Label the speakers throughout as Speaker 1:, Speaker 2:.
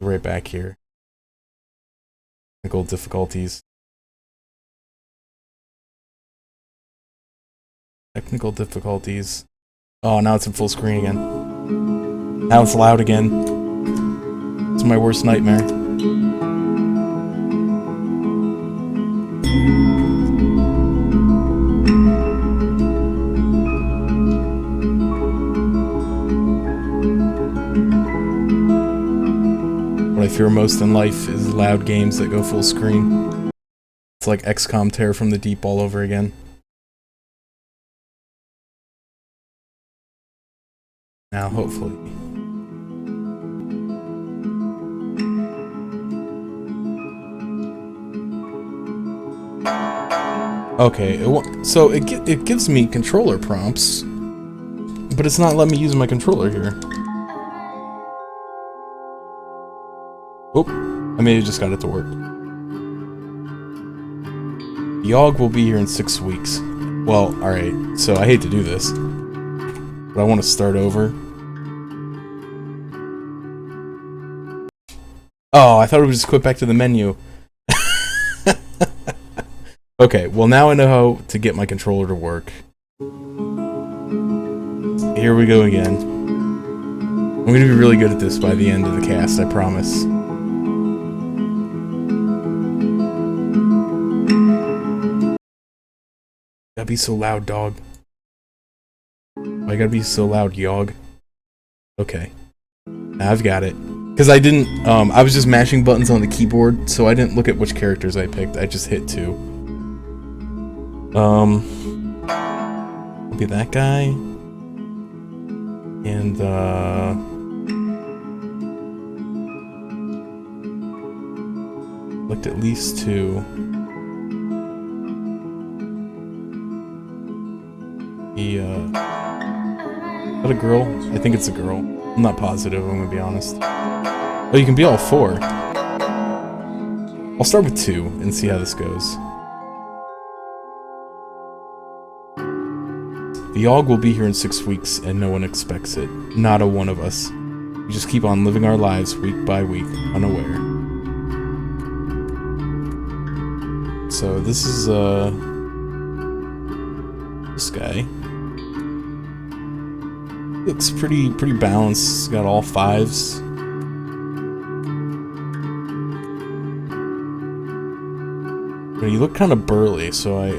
Speaker 1: Right back here. Technical difficulties. Technical difficulties. Oh, now it's in full screen again. Now it's loud again. It's my worst nightmare. What I fear most in life is loud games that go full screen. It's like XCOM Terror from the Deep all over again. Now, hopefully. Okay, so it gives me controller prompts, but it's not letting me use my controller here. Oh, I may have just got it to work. Yawhg will be here in 6 weeks. Well, alright, so I hate to do this, but I want to start over. Oh, I thought it would just quit back to the menu. Okay, well now I know how to get my controller to work. Here we go again. I'm gonna be really good at this by the end of the cast, I promise. Gotta be so loud, dog. Why gotta be so loud, Yawhg? Okay. Now I've got it. Because I didn't, I was just mashing buttons on the keyboard, so I didn't look at which characters I picked. I just hit 2. I'll be that guy. And, looked at least 2. Is that a girl? I think it's a girl. I'm not positive, I'm gonna be honest. Oh, you can be all 4. I'll start with 2 and see how this goes. The Yawhg will be here in 6 weeks, and no one expects it. Not a one of us. We just keep on living our lives week by week, unaware. So this is, this guy. Looks pretty balanced. Got all 5s. But you look kind of burly, so I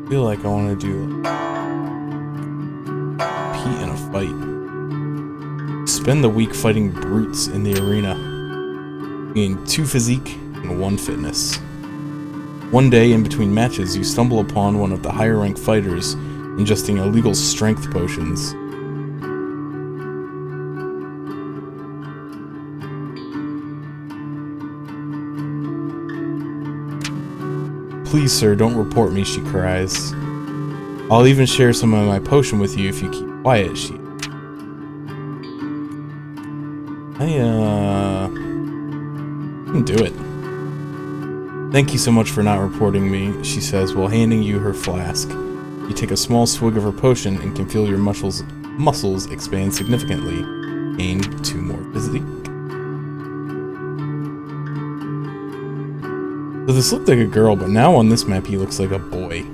Speaker 1: feel like I want to do compete in a fight. Spend the week fighting brutes in the arena. Gain 2 physique and 1 fitness. One day, in between matches, you stumble upon one of the higher ranked fighters ingesting illegal strength potions. Please, sir, don't report me, she cries. I'll even share some of my potion with you if you keep quiet, she... I can do it. Thank you so much for not reporting me, she says while handing you her flask. You take a small swig of her potion and can feel your muscles expand significantly. Gain 2 more physique. So this looked like a girl, but now on this map he looks like a boy.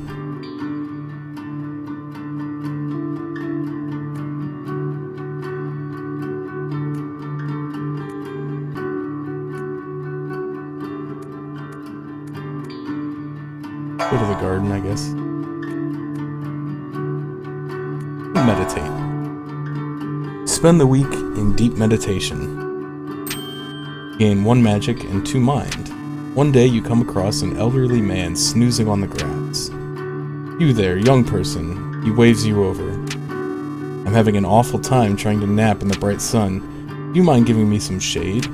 Speaker 1: Go to the garden, I guess. Meditate. Spend the week in deep meditation. Gain 1 magic and 2 mind. One day you come across an elderly man snoozing on the grass. You there, young person. He waves you over. I'm having an awful time trying to nap in the bright sun. Do you mind giving me some shade?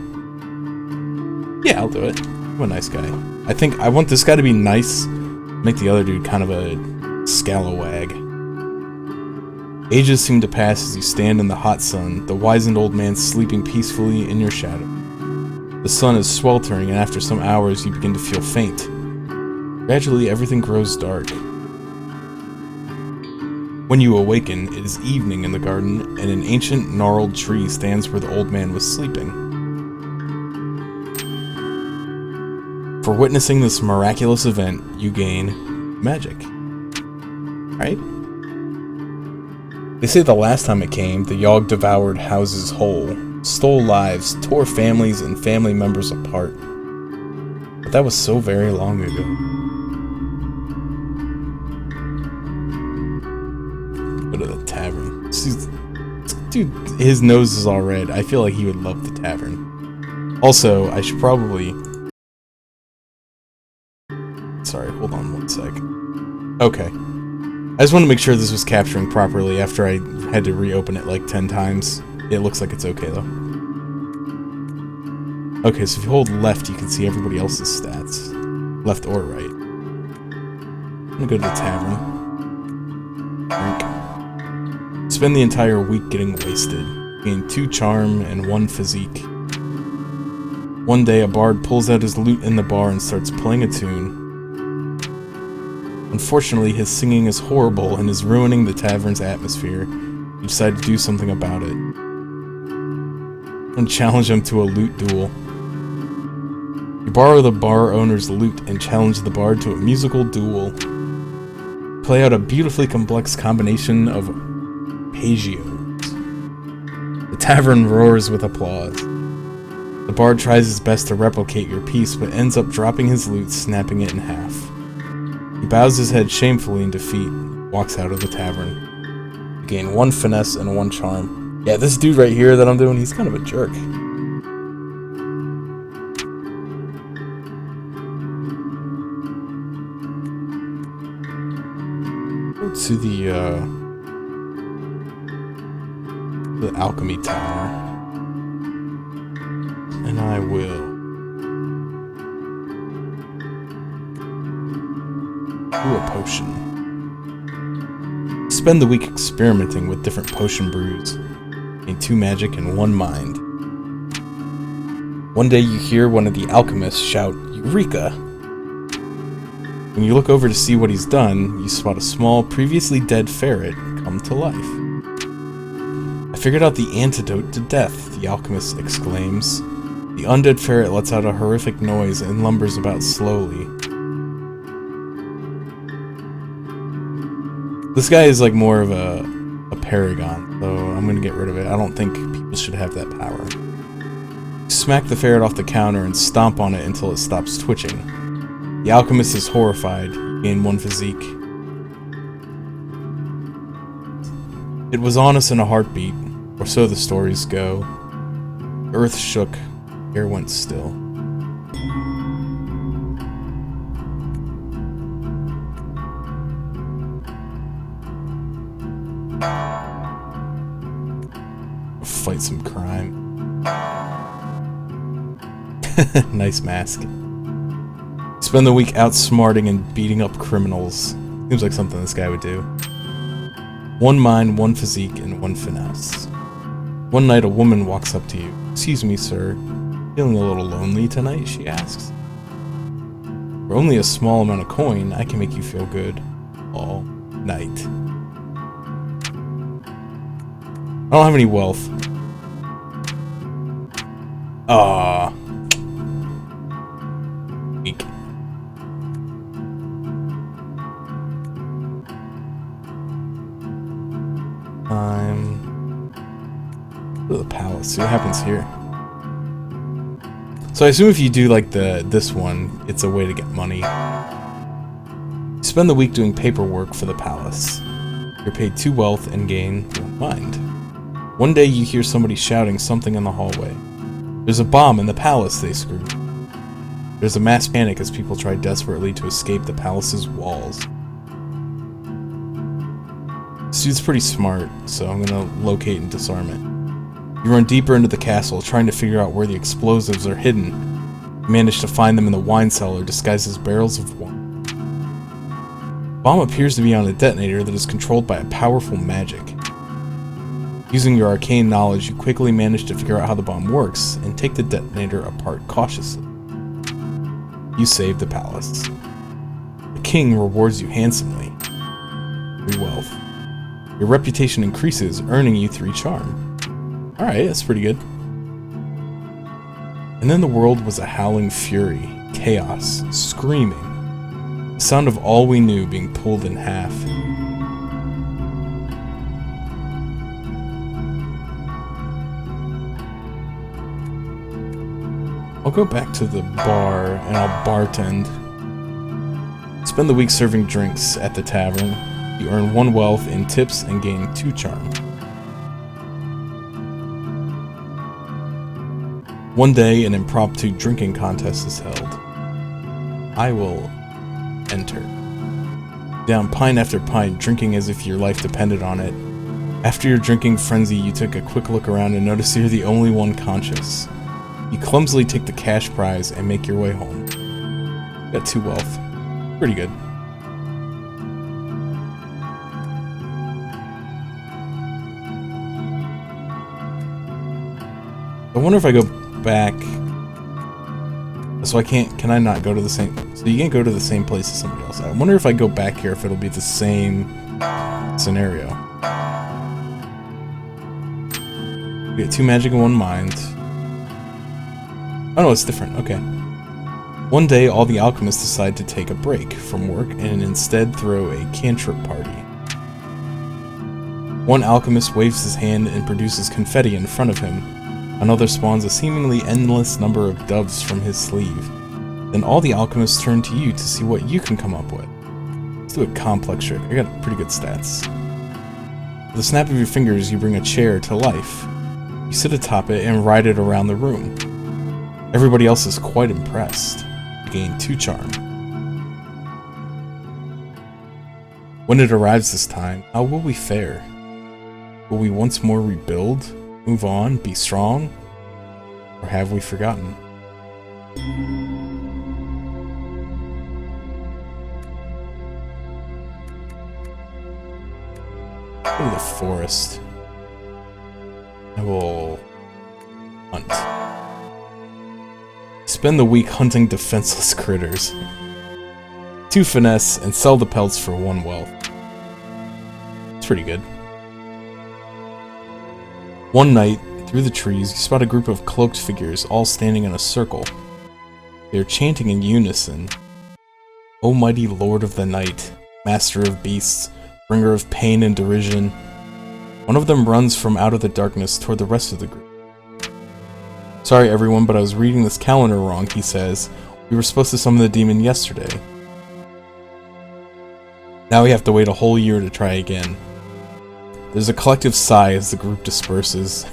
Speaker 1: Yeah, I'll do it. I'm a nice guy. I think I want this guy to be nice. Make the other dude kind of a scalawag. Ages seem to pass as you stand in the hot sun, the wizened old man sleeping peacefully in your shadow. The sun is sweltering, and after some hours you begin to feel faint. Gradually, everything grows dark. When you awaken, it is evening in the garden, and an ancient, gnarled tree stands where the old man was sleeping. For witnessing this miraculous event, you gain magic. Right? They say the last time it came, the Yawhg devoured houses whole, stole lives, tore families and family members apart. But that was so very long ago. Go to the tavern. Dude, his nose is all red. I feel like he would love the tavern. Also, I should probably... Sorry, hold on one sec. Okay. I just want to make sure this was capturing properly after I had to reopen it like 10 times. It looks like it's okay though. Okay, so if you hold left, you can see everybody else's stats. Left or right. I'm gonna go to the tavern. Drink. Spend the entire week getting wasted. Gain 2 charm and 1 physique. One day, a bard pulls out his lute in the bar and starts playing a tune. Unfortunately, his singing is horrible and is ruining the tavern's atmosphere. You decide to do something about it. And challenge him to a lute duel. You borrow the bar owner's lute and challenge the bard to a musical duel. Play out a beautifully complex combination of arpeggios. The tavern roars with applause. The bard tries his best to replicate your piece, but ends up dropping his lute, snapping it in half. He bows his head shamefully in defeat, and walks out of the tavern. You gain 1 finesse and 1 charm. Yeah, this dude right here that I'm doing, he's kind of a jerk. Go to the alchemy tower. And I will do a potion. Spend the week experimenting with different potion brews. Gain 2 magic and 1 mind. One day you hear one of the alchemists shout, "Eureka!" When you look over to see what he's done, you spot a small, previously dead ferret come to life. "I figured out the antidote to death," the alchemist exclaims. The undead ferret lets out a horrific noise and lumbers about slowly. This guy is like more of a paragon, so I'm gonna get rid of it. I don't think people should have that power. Smack the ferret off the counter and stomp on it until it stops twitching. The alchemist is horrified. You gain 1 physique. It was on us in a heartbeat, or so the stories go. Earth shook, air went still. Fight some crime. Nice mask. Spend the week outsmarting and beating up criminals. Seems like something this guy would do. 1 mind, 1 physique, and 1 finesse. One night a woman walks up to you. "Excuse me, sir. Feeling a little lonely tonight?" she asks. "For only a small amount of coin, I can make you feel good all night." I don't have any wealth. Ah. Weak. Go to the palace. See what happens here. So I assume if you do like this one, it's a way to get money. You spend the week doing paperwork for the palace. You're paid 2 wealth and gain 1 mind. One day you hear somebody shouting something in the hallway. "There's a bomb in the palace," they scream. There's a mass panic as people try desperately to escape the palace's walls. This dude's pretty smart, so I'm gonna locate and disarm it. You run deeper into the castle, trying to figure out where the explosives are hidden. You manage to find them in the wine cellar, disguised as barrels of wine. The bomb appears to be on a detonator that is controlled by a powerful magic. Using your arcane knowledge, you quickly manage to figure out how the bomb works, and take the detonator apart cautiously. You save the palace. The king rewards you handsomely. 3 wealth. Your reputation increases, earning you 3 charm. Alright, that's pretty good. And then the world was a howling fury. chaos, screaming. The sound of all we knew being pulled in half. I'll go back to the bar and I'll bartend. Spend the week serving drinks at the tavern. You earn 1 wealth in tips and gain 2 charm. One day, an impromptu drinking contest is held. I will enter. Down pint after pint, drinking as if your life depended on it. After your drinking frenzy, you take a quick look around and notice you're the only one conscious. You clumsily take the cash prize and make your way home. Got 2 wealth. Pretty good. I wonder if I go back. So can I not go to the same? So you can't go to the same place as somebody else. I wonder if I go back here if it'll be the same scenario. We get 2 magic and 1 mind. Oh no, it's different. Okay. One day, all the alchemists decide to take a break from work and instead throw a cantrip party. One alchemist waves his hand and produces confetti in front of him. Another spawns a seemingly endless number of doves from his sleeve. Then all the alchemists turn to you to see what you can come up with. Let's do a complex trick. I got pretty good stats. With a snap of your fingers, you bring a chair to life. You sit atop it and ride it around the room. Everybody else is quite impressed. You gain 2 charm. When it arrives this time, how will we fare? Will we once more rebuild, move on, be strong? Or have we forgotten? Go to the forest. I will hunt. Spend the week hunting defenseless critters. 2 finesse and sell the pelts for 1 wealth. It's pretty good. One night, through the trees, you spot a group of cloaked figures all standing in a circle. They are chanting in unison. O mighty Lord of the Night, Master of Beasts, Bringer of Pain and Derision. One of them runs from out of the darkness toward the rest of the group. Sorry everyone, but I was reading this calendar wrong, he says. We were supposed to summon the demon yesterday. Now we have to wait a whole year to try again. There's a collective sigh as the group disperses.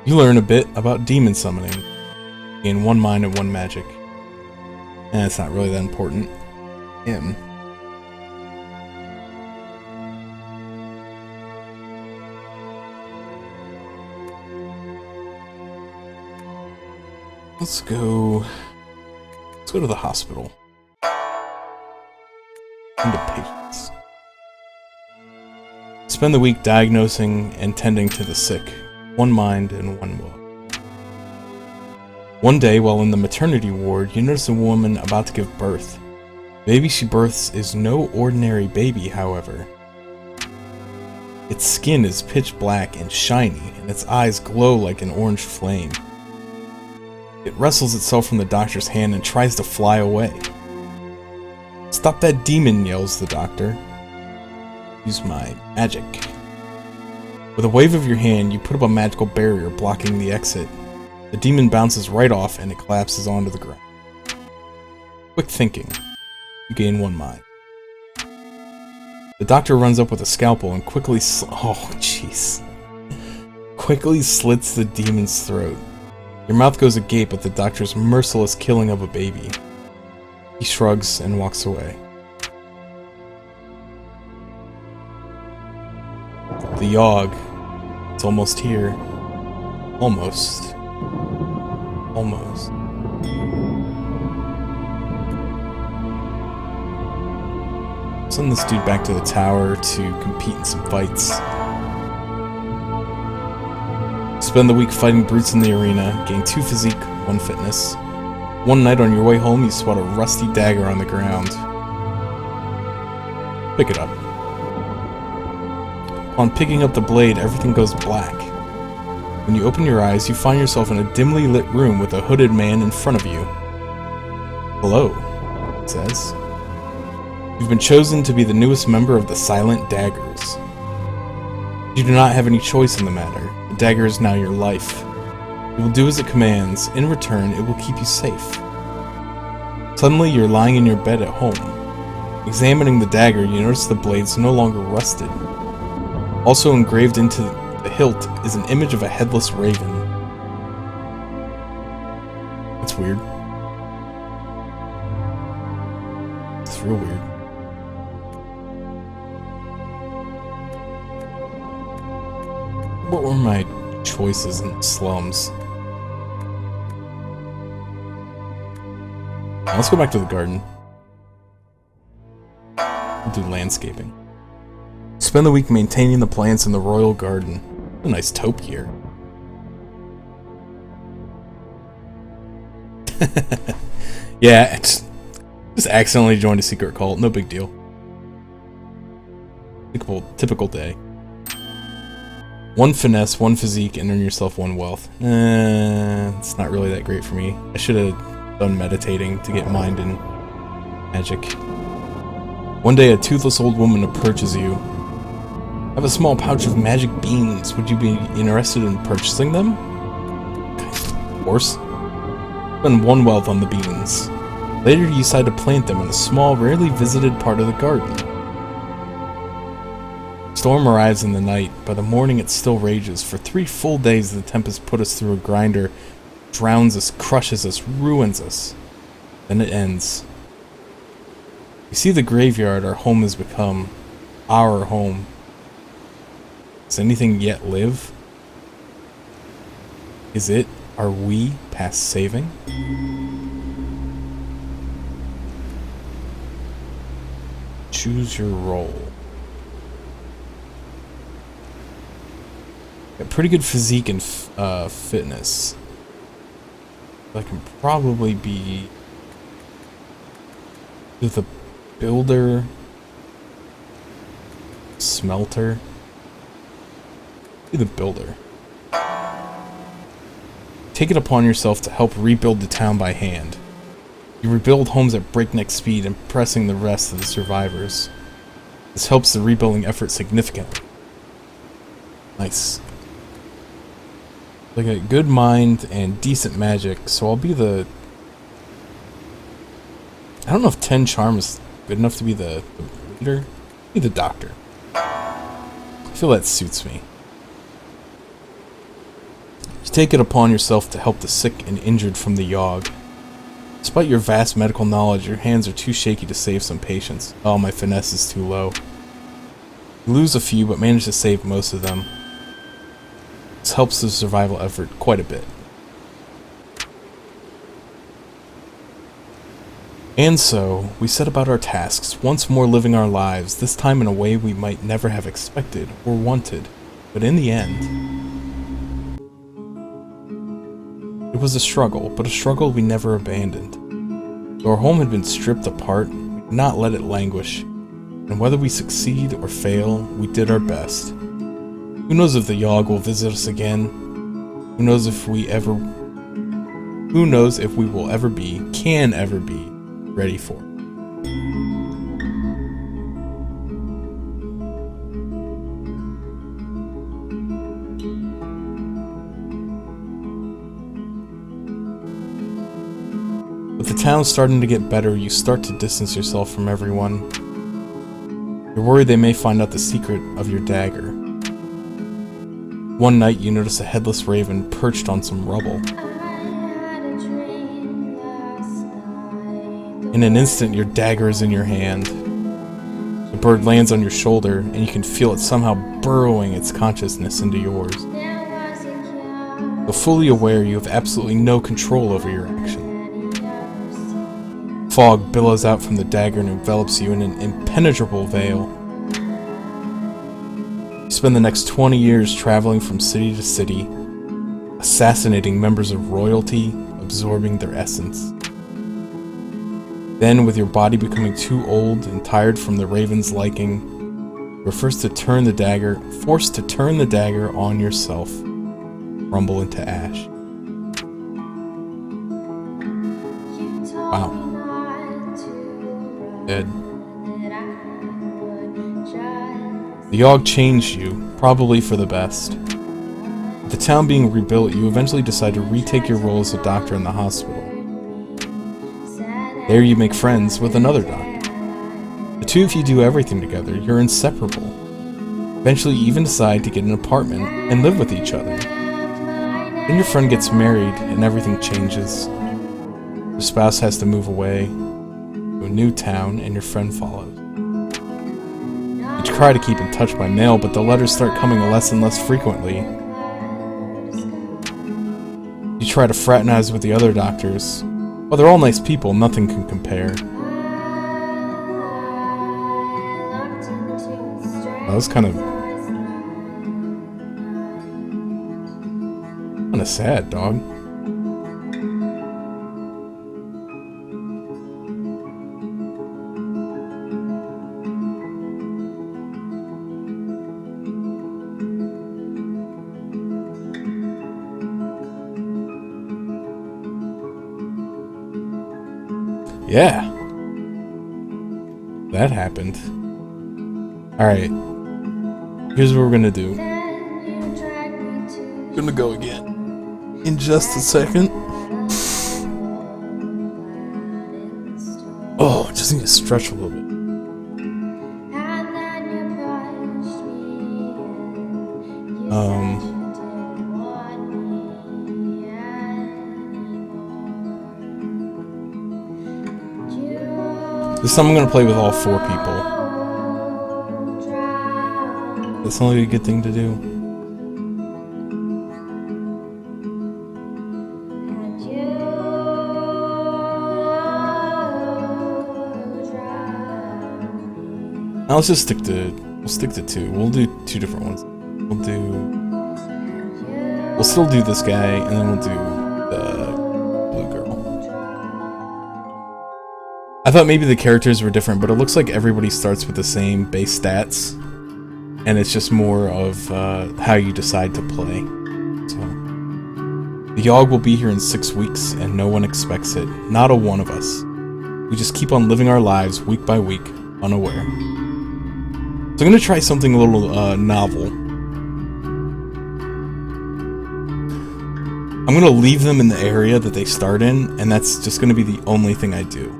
Speaker 1: You learn a bit about demon summoning. Gain 1 mind and 1 magic. It's not really that important. Him. Let's go to the hospital. Into patients. Spend the week diagnosing and tending to the sick. 1 mind and 1 will. One day, while in the maternity ward, you notice a woman about to give birth. The baby she births is no ordinary baby, however. Its skin is pitch black and shiny, and its eyes glow like an orange flame. It wrestles itself from the doctor's hand and tries to fly away. Stop that demon, yells the doctor. Use my magic. With a wave of your hand, you put up a magical barrier blocking the exit. The demon bounces right off and it collapses onto the ground. Quick thinking. You gain 1 mind. The doctor runs up with a scalpel and quickly quickly slits the demon's throat. Your mouth goes agape at the doctor's merciless killing of a baby. He shrugs and walks away. The Yawhg. It's almost here. Almost. Almost. Send this dude back to the tower to compete in some fights. Spend the week fighting brutes in the arena, gain 2 physique, 1 fitness. One night on your way home, you spot a rusty dagger on the ground. Pick it up. Upon picking up the blade, everything goes black. When you open your eyes, you find yourself in a dimly lit room with a hooded man in front of you. Hello, it says. You've been chosen to be the newest member of the Silent Daggers. You do not have any choice in the matter. The dagger is now your life. You will do as it commands. In return, it will keep you safe. Suddenly, you're lying in your bed at home. Examining the dagger, you notice the blade's no longer rusted. Also engraved into the hilt is an image of a headless raven. That's weird. It's real weird. What were my choices in the slums? Let's go back to the garden. We'll do landscaping. Spend the week maintaining the plants in the royal garden. A nice taupe here. Yeah, just accidentally joined a secret cult. No big deal. Typical day. 1 finesse, 1 physique, and earn yourself 1 wealth. It's not really that great for me. I should have done meditating to get mind and magic. One day, a toothless old woman approaches you. I have a small pouch of magic beans. Would you be interested in purchasing them? Of course. Spend 1 wealth on the beans. Later, you decide to plant them in a small, rarely visited part of the garden. Storm arrives in the night. By the morning, it still rages. For 3 full days, the tempest put us through a grinder, drowns us, crushes us, ruins us. Then it ends. You see the graveyard our home has become. Our home. Does anything yet live? Is it? Are we past saving? Choose your role. Got pretty good physique and fitness. I can probably be the builder, smelter. Be the builder. Take it upon yourself to help rebuild the town by hand. You rebuild homes at breakneck speed, impressing the rest of the survivors. This helps the rebuilding effort significantly. Nice. Like a good mind and decent magic, so I'll be the... I don't know if 10 charm is good enough to be the leader. Be the doctor. I feel that suits me. You take it upon yourself to help the sick and injured from the Yawhg. Despite your vast medical knowledge, your hands are too shaky to save some patients. Oh, my finesse is too low. You lose a few, but manage to save most of them. This helps the survival effort quite a bit. And so, we set about our tasks, once more living our lives, this time in a way we might never have expected or wanted. But in the end, it was a struggle, but a struggle we never abandoned. Though our home had been stripped apart, we did not let it languish, and whether we succeed or fail, we did our best. Who knows if the Yawhg will visit us again? Who knows if we will ever be, can ever be, ready for it. With the town starting to get better, you start to distance yourself from everyone. You're worried they may find out the secret of your dagger. One night, you notice a headless raven perched on some rubble. In an instant, your dagger is in your hand. The bird lands on your shoulder, and you can feel it somehow burrowing its consciousness into yours. Though fully aware, you have absolutely no control over your action. Fog billows out from the dagger and envelops you in an impenetrable veil. You spend the next 20 years traveling from city to city, assassinating members of royalty, absorbing their essence. Then, with your body becoming too old and tired from the raven's liking, you are forced to turn the dagger on yourself, crumble into ash. Wow. dead. The Yawhg changed you, probably for the best. With the town being rebuilt, you eventually decide to retake your role as a doctor in the hospital. There you make friends with another doctor. The two of you do everything together, you're inseparable. Eventually you even decide to get an apartment and live with each other. Then your friend gets married and everything changes. Your spouse has to move away to a new town and your friend follows. You try to keep in touch by mail, but the letters start coming less and less frequently. You try to fraternize with the other doctors. While they're all nice people, nothing can compare. That was kind of sad, dog. Yeah. That happened. Alright. Here's what we're gonna do. Gonna go again. In just a second. Oh, just need to stretch a little bit. This time I'm gonna play with all 4 people. That's only a good thing to do. Now let's just stick to 2. We'll do 2 different ones. We'll still do this guy, and then we'll do the blue girl. I thought maybe the characters were different, but it looks like everybody starts with the same base stats, and it's just more of how you decide to play. So the Yawhg will be here in 6 weeks, and no one expects it. Not a one of us. We just keep on living our lives week by week, unaware. So I'm going to try something a little novel. I'm going to leave them in the area that they start in, and that's just going to be the only thing I do.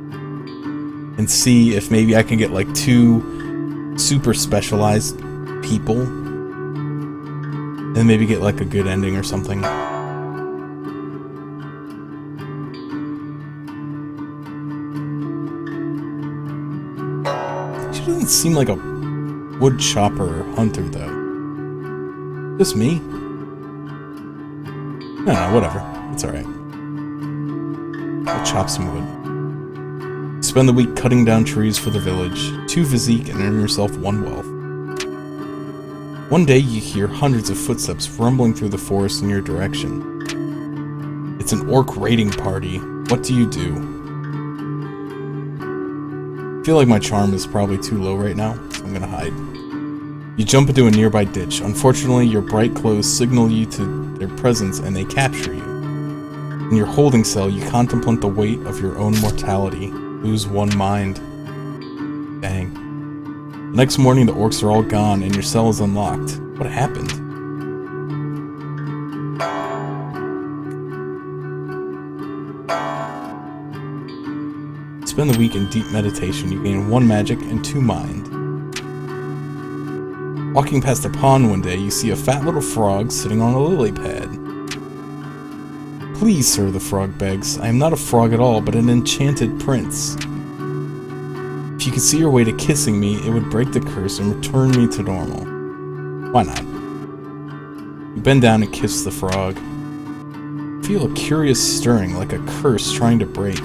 Speaker 1: And see if maybe I can get like 2 super specialized people, and maybe get like a good ending or something. She doesn't seem like a wood chopper or hunter, though. Just me? No, whatever. It's alright. I'll chop some wood. Spend the week cutting down trees for the village. 2 physique and earn yourself 1 wealth. One day you hear hundreds of footsteps rumbling through the forest in your direction. It's an orc raiding party. What do you do? I feel like my charm is probably too low right now, so I'm gonna hide. You jump into a nearby ditch. Unfortunately, your bright clothes signal you to their presence and they capture you. In your holding cell, you contemplate the weight of your own mortality. Lose 1 mind. Dang. The next morning, the orcs are all gone and your cell is unlocked. What happened? Spend the week in deep meditation. You gain 1 magic and 2 mind. Walking past a pond one day, you see a fat little frog sitting on a lily pad. Please, sir, the frog begs. I am not a frog at all, but an enchanted prince. If you could see your way to kissing me, it would break the curse and return me to normal. Why not? You bend down and kiss the frog. Feel a curious stirring, like a curse trying to break.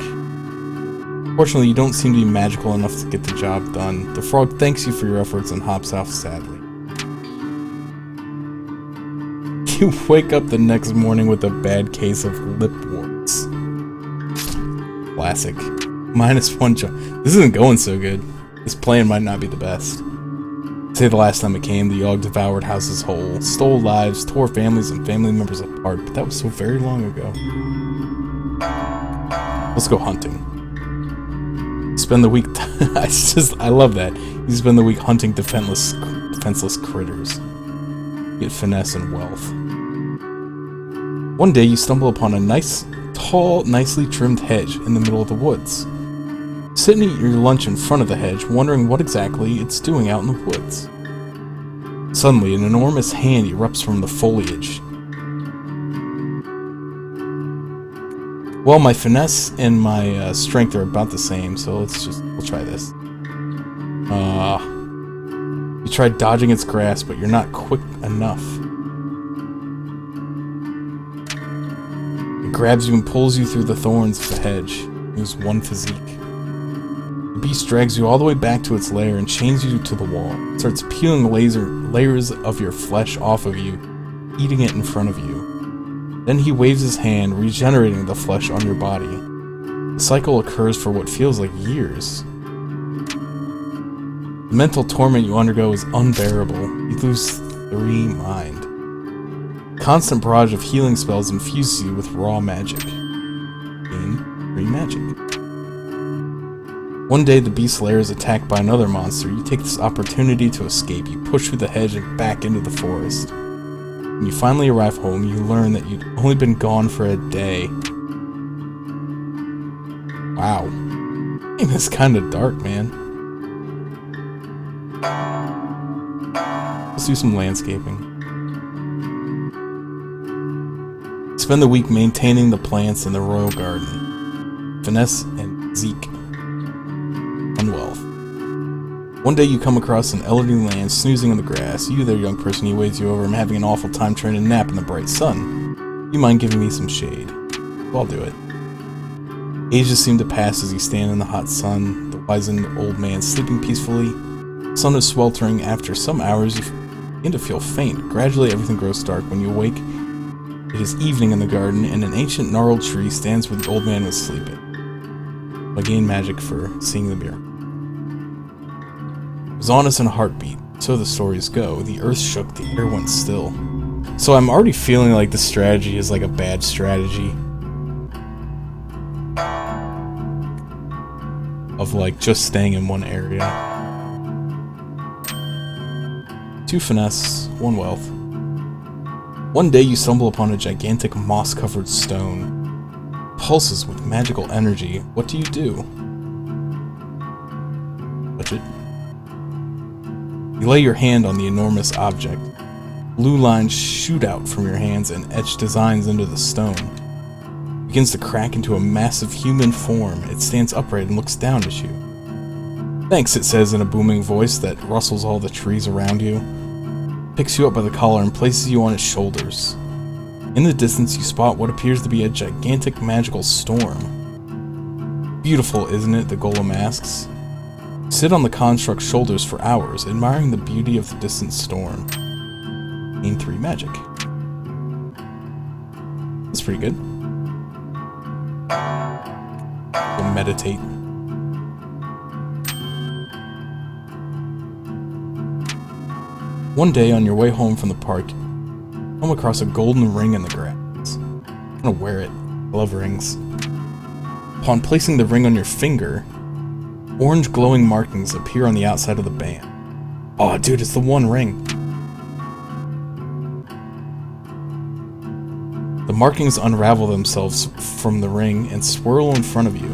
Speaker 1: Fortunately, you don't seem to be magical enough to get the job done. The frog thanks you for your efforts and hops off sadly. You wake up the next morning with a bad case of lip warts. Classic. -1 jump. This isn't going so good. This plan might not be the best. Say the last time it came, the Yawhg devoured houses whole, stole lives, tore families and family members apart, but that was so very long ago. Let's go hunting. spend the week... I love that. You spend the week hunting defenseless critters. You get finesse and wealth. One day you stumble upon a nice, tall, nicely trimmed hedge in the middle of the woods. Sit and eat your lunch in front of the hedge, wondering what exactly it's doing out in the woods. Suddenly, an enormous hand erupts from the foliage. Well, my finesse and my strength are about the same, so we'll try this. You try dodging its grasp, but you're not quick enough. It grabs you and pulls you through the thorns of the hedge. Use one physique. The beast drags you all the way back to its lair and chains you to the wall. It starts peeling layers of your flesh off of you, eating it in front of you. Then he waves his hand, regenerating the flesh on your body. The cycle occurs for what feels like years. The mental torment you undergo is unbearable. You lose 3 mind. Constant barrage of healing spells infuses you with raw magic. Gain 3 magic. One day the beast lair is attacked by another monster. You take this opportunity to escape. You push through the hedge and back into the forest. When you finally arrive home, you learn that you'd only been gone for a day. Wow. This is kind of dark, man. Let's do some landscaping. Spend the week maintaining the plants in the royal garden. Finesse and Zeke. And wealth. One day you come across an elderly man snoozing in the grass. You there, young person, he waves you over. I'm having an awful time trying to nap in the bright sun. You mind giving me some shade? Well, I'll do it. Ages seem to pass as you stand in the hot sun. The wizened old man sleeping peacefully. The sun is sweltering. After some hours, you begin to feel faint. Gradually, everything grows dark. When you awake, it is evening in the garden, and an ancient gnarled tree stands where the old man was sleeping. I gain magic for seeing the mirror. It was on us in a heartbeat. So the stories go. The earth shook, the air went still. So I'm already feeling like the strategy is like a bad strategy. Of like just staying in one area. 2 finesse, 1 wealth. One day you stumble upon a gigantic moss-covered stone. It pulses with magical energy. What do you do? Touch it. You lay your hand on the enormous object. Blue lines shoot out from your hands and etch designs into the stone. It begins to crack into a massive human form. It stands upright and looks down at you. Thanks, it says in a booming voice that rustles all the trees around you. It picks you up by the collar and places you on its shoulders. In the distance you spot what appears to be a gigantic magical storm. Beautiful, isn't it? The golem asks. Sit on the construct's shoulders for hours, admiring the beauty of the distant storm. Gain 3 magic. That's pretty good. Go meditate. One day on your way home from the park, you come across a golden ring in the grass. I'm gonna wear it. I love rings. Upon placing the ring on your finger, orange glowing markings appear on the outside of the band. Oh, dude, it's the one ring. The markings unravel themselves from the ring and swirl in front of you.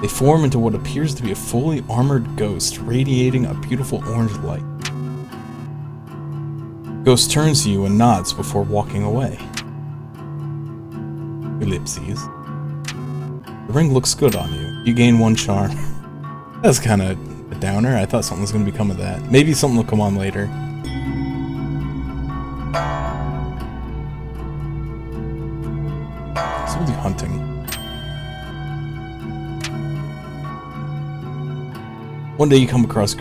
Speaker 1: They form into what appears to be a fully armored ghost, radiating a beautiful orange light. The ghost turns to you and nods before walking away. Ellipses. The ring looks good on you. You gain 1 charm. That's kind of a downer. I thought something was going to become of that. Maybe something will come on later. So we'll do hunting. One day you come across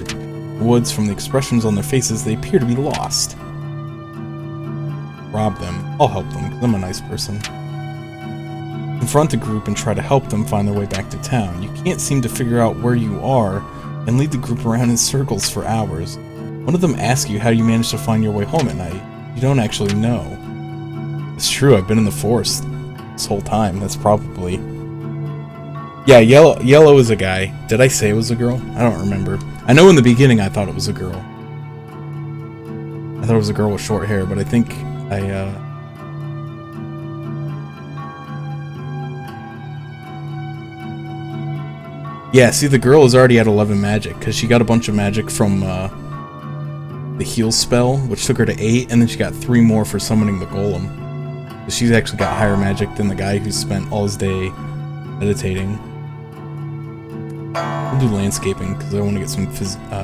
Speaker 1: woods. From the expressions on their faces, they appear to be lost. Rob them. I'll help them, because I'm a nice person. Confront the group and try to help them find their way back to town. You can't seem to figure out where you are and lead the group around in circles for hours. One of them asks you how you managed to find your way home at night. You don't actually know. It's true, I've been in the forest this whole time. That's probably Yeah, yellow is a guy. Did I say it was a girl? I don't remember. I know in the beginning I thought it was a girl. I thought it was a girl with short hair, but I think yeah, see, the girl is already at 11 magic, because she got a bunch of magic from the heal spell, which took her to 8, and then she got 3 more for summoning the golem. So she's actually got higher magic than the guy who spent all his day meditating. I'll do landscaping, because I want to get some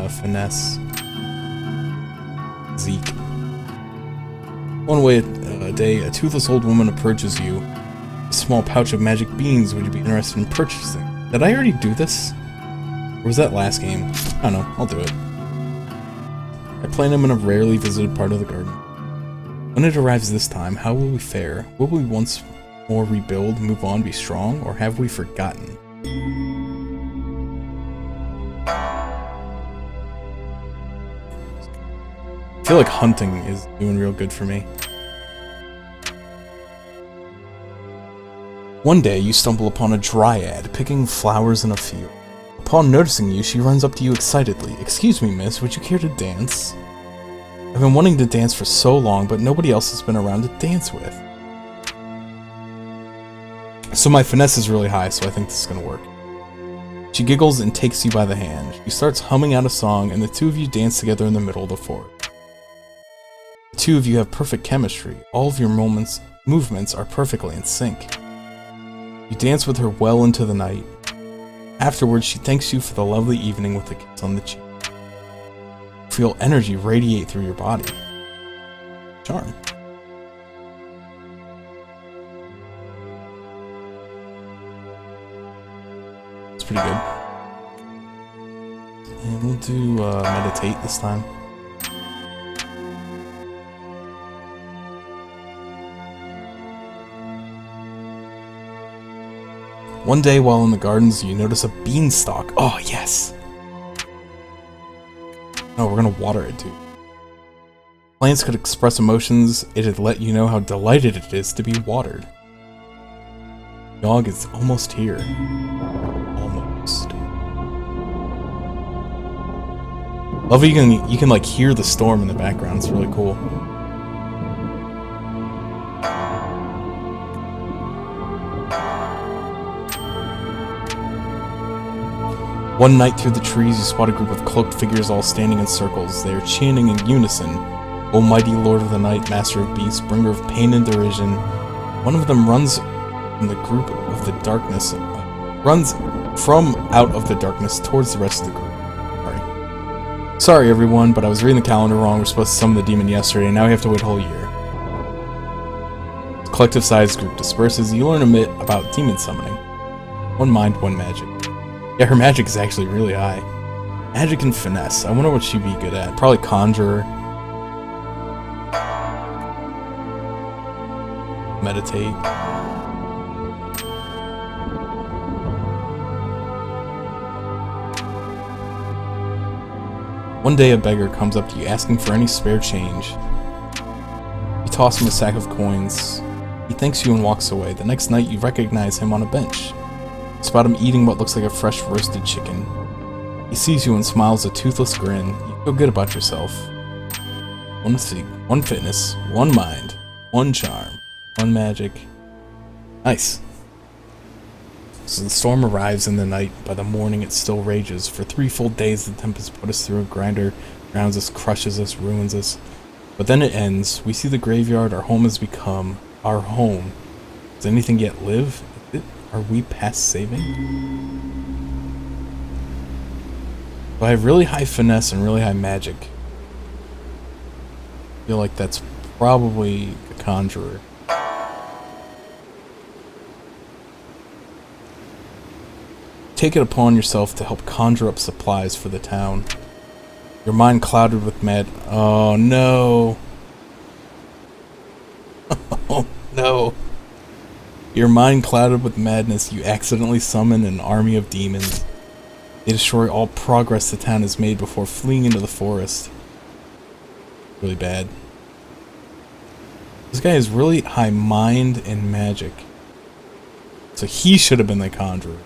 Speaker 1: finesse. Zeke. One way a day, a toothless old woman approaches you. A small pouch of magic beans. Would you be interested in purchasing? Did I already do this? Or was that last game? I don't know. I'll do it. I plant them in a rarely visited part of the garden. When it arrives this time, how will we fare? Will we once more rebuild, move on, be strong, or have we forgotten? I feel like hunting is doing real good for me. One day, you stumble upon a dryad picking flowers in a field. Upon noticing you, she runs up to you excitedly. "Excuse me, miss, would you care to dance? I've been wanting to dance for so long, but nobody else has been around to dance with." So my finesse is really high, so I think this is gonna work. She giggles and takes you by the hand. She starts humming out a song, and the two of you dance together in the middle of the forest. The two of you have perfect chemistry. All of your movements are perfectly in sync. You dance with her well into the night. Afterwards, she thanks you for the lovely evening with a kiss on the cheek. Feel energy radiate through your body. Charm. It's pretty good. And we'll do meditate this time. One day while in the gardens, you notice a beanstalk. Oh, yes! Oh, we're gonna water it, too. Plants could express emotions. It'd let you know how delighted it is to be watered. Yawhg is almost here. Almost. Love you can like hear the storm in the background. It's really cool. One night through the trees, you spot a group of cloaked figures all standing in circles. They are chanting in unison, "O mighty Lord of the Night, Master of Beasts, bringer of pain and derision." One of them runs from the group of the darkness, runs from out of the darkness towards the rest of the group. Sorry everyone, but I was reading the calendar wrong. We're supposed to summon the demon yesterday, and now we have to wait a whole year. The collective-sized group disperses. You learn a bit about demon summoning. One mind, one magic. Yeah, her magic is actually really high. Magic and finesse. I wonder what she'd be good at. Probably conjurer. Meditate. One day a beggar comes up to you asking for any spare change. You toss him a sack of coins. He thanks you and walks away. The next night you recognize him on a bench. Spot him eating what looks like a fresh roasted chicken. He sees you and smiles a toothless grin. You feel good about yourself. One physique, one fitness, one mind, one charm, one magic. Nice. So the storm arrives in the night. By the morning it still rages. For 3 full days the tempest put us through a grinder, drowns us, crushes us, ruins us. But then it ends. We see the graveyard our home has become. Our home. Does anything yet live? Are we past saving? So I have really high finesse and really high magic. I feel like that's probably the conjurer. Take it upon yourself to help conjure up supplies for the town. Your mind clouded with mad... Oh no. Oh no. Your mind clouded with madness, you accidentally summon an army of demons. They destroy all progress the town has made before fleeing into the forest. Really bad. This guy has really high mind and magic. So he should have been the conjurer.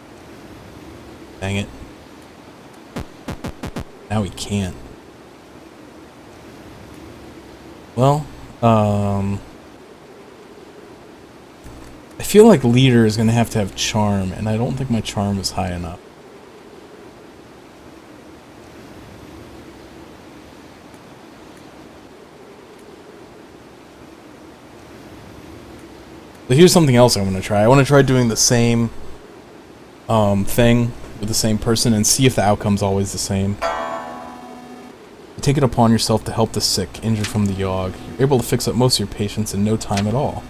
Speaker 1: Dang it. Now we can't. Well, I feel like leader is gonna have to have charm, and I don't think my charm is high enough. But here's something else I want to try. I want to try doing the same thing with the same person and see if the outcome's always the same. You take it upon yourself to help the sick, injured from the Yawhg. You're able to fix up most of your patients in no time at all.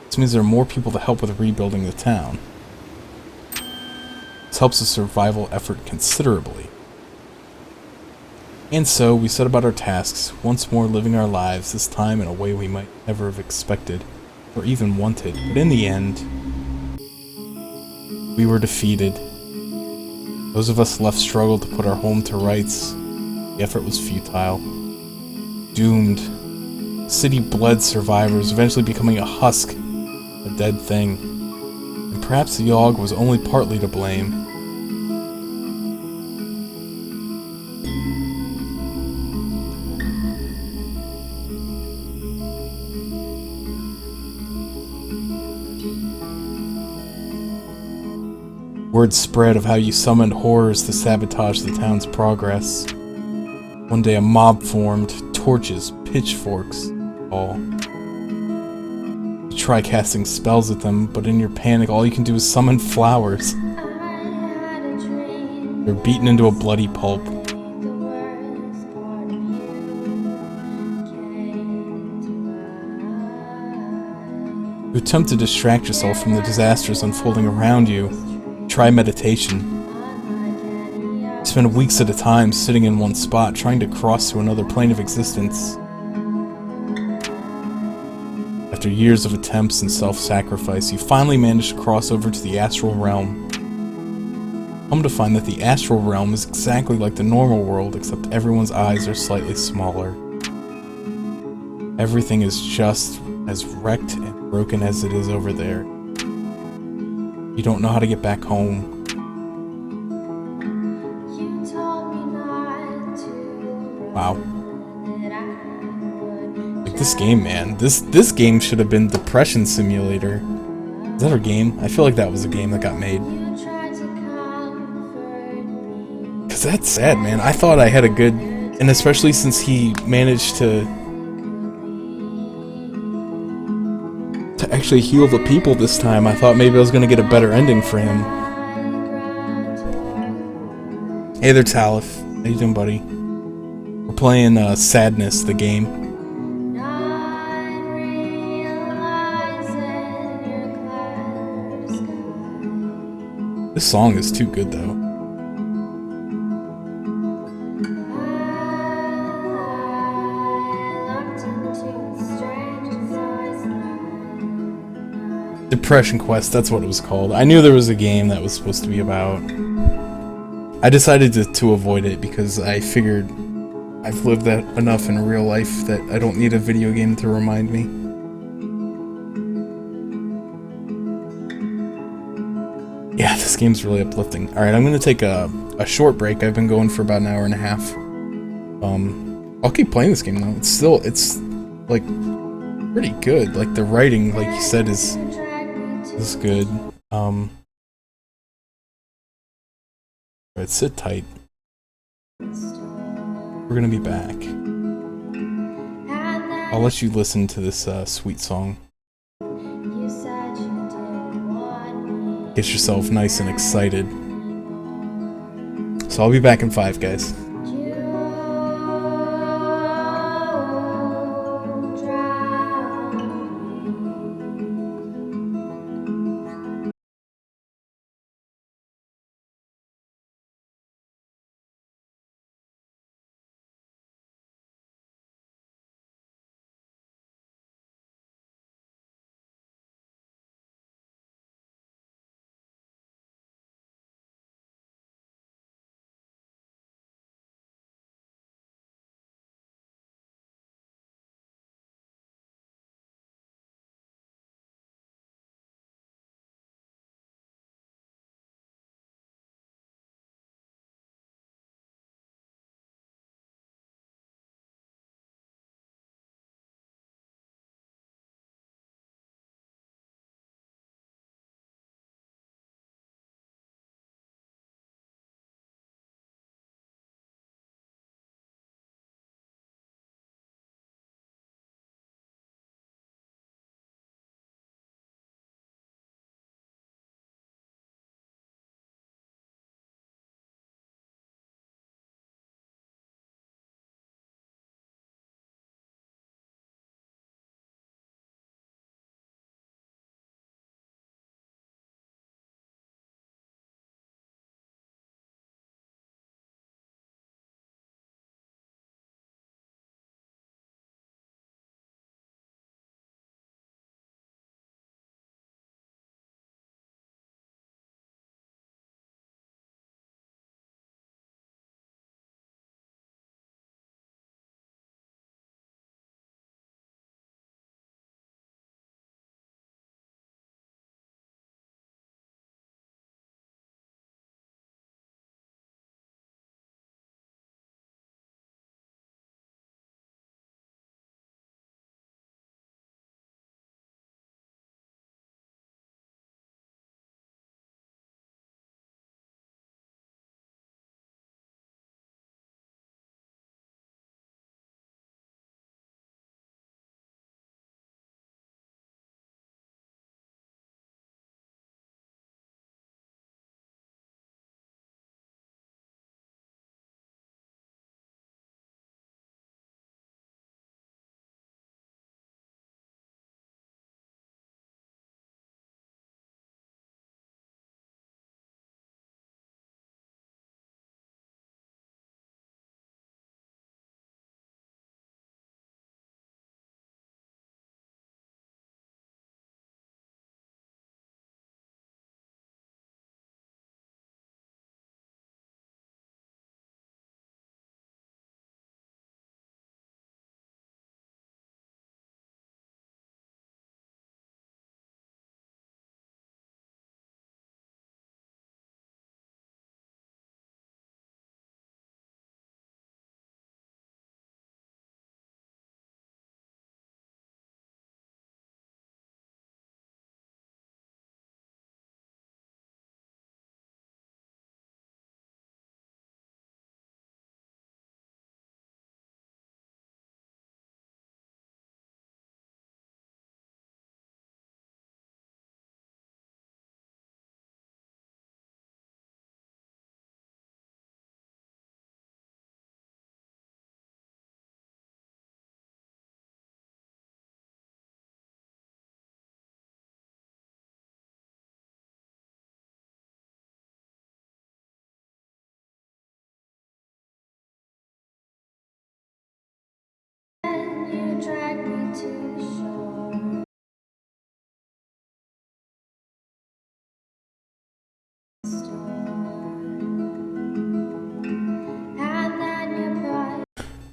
Speaker 1: This means there are more people to help with rebuilding the town. This helps the survival effort considerably. And so, we set about our tasks, once more living our lives, this time in a way we might never have expected, or even wanted. But in the end, we were defeated. Those of us left struggled to put our home to rights. The effort was futile. Doomed. The city bled survivors, eventually becoming a husk, a dead thing. And perhaps the Yawhg was only partly to blame. Word spread of how you summoned horrors to sabotage the town's progress. One day a mob formed, torches, pitchforks, all. You try casting spells at them, but in your panic all you can do is summon flowers. They're beaten into a bloody pulp. You attempt to distract yourself from the disasters unfolding around you. Try meditation. You spend weeks at a time sitting in one spot, trying to cross to another plane of existence. After years of attempts and self-sacrifice, you finally manage to cross over to the astral realm. Come to find that the astral realm is exactly like the normal world, except everyone's eyes are slightly smaller. Everything is just as wrecked and broken as it is over there. You don't know how to get back home. Wow. Like this game, man. This game should have been Depression Simulator. Is that a game? I feel like that was a game that got made. Cause that's sad, man. I thought I had a good, and especially since he managed to actually heal the people this time, I thought maybe I was gonna get a better ending for him. Hey there, Talif. How you doing, buddy? We're playing Sadness, the game. This song is too good, though. Depression Quest, that's what it was called. I knew there was a game that was supposed to be about. I decided to avoid it because I figured I've lived that enough in real life that I don't need a video game to remind me. Yeah, this game's really uplifting. Alright, I'm gonna take a short break. I've been going for about an hour and a half. I'll keep playing this game though. It's like pretty good. Like the writing, like you said, is good. Alright, sit tight. We're gonna be back. I'll let you listen to this sweet song. Get yourself nice and excited. So I'll be back in 5, guys.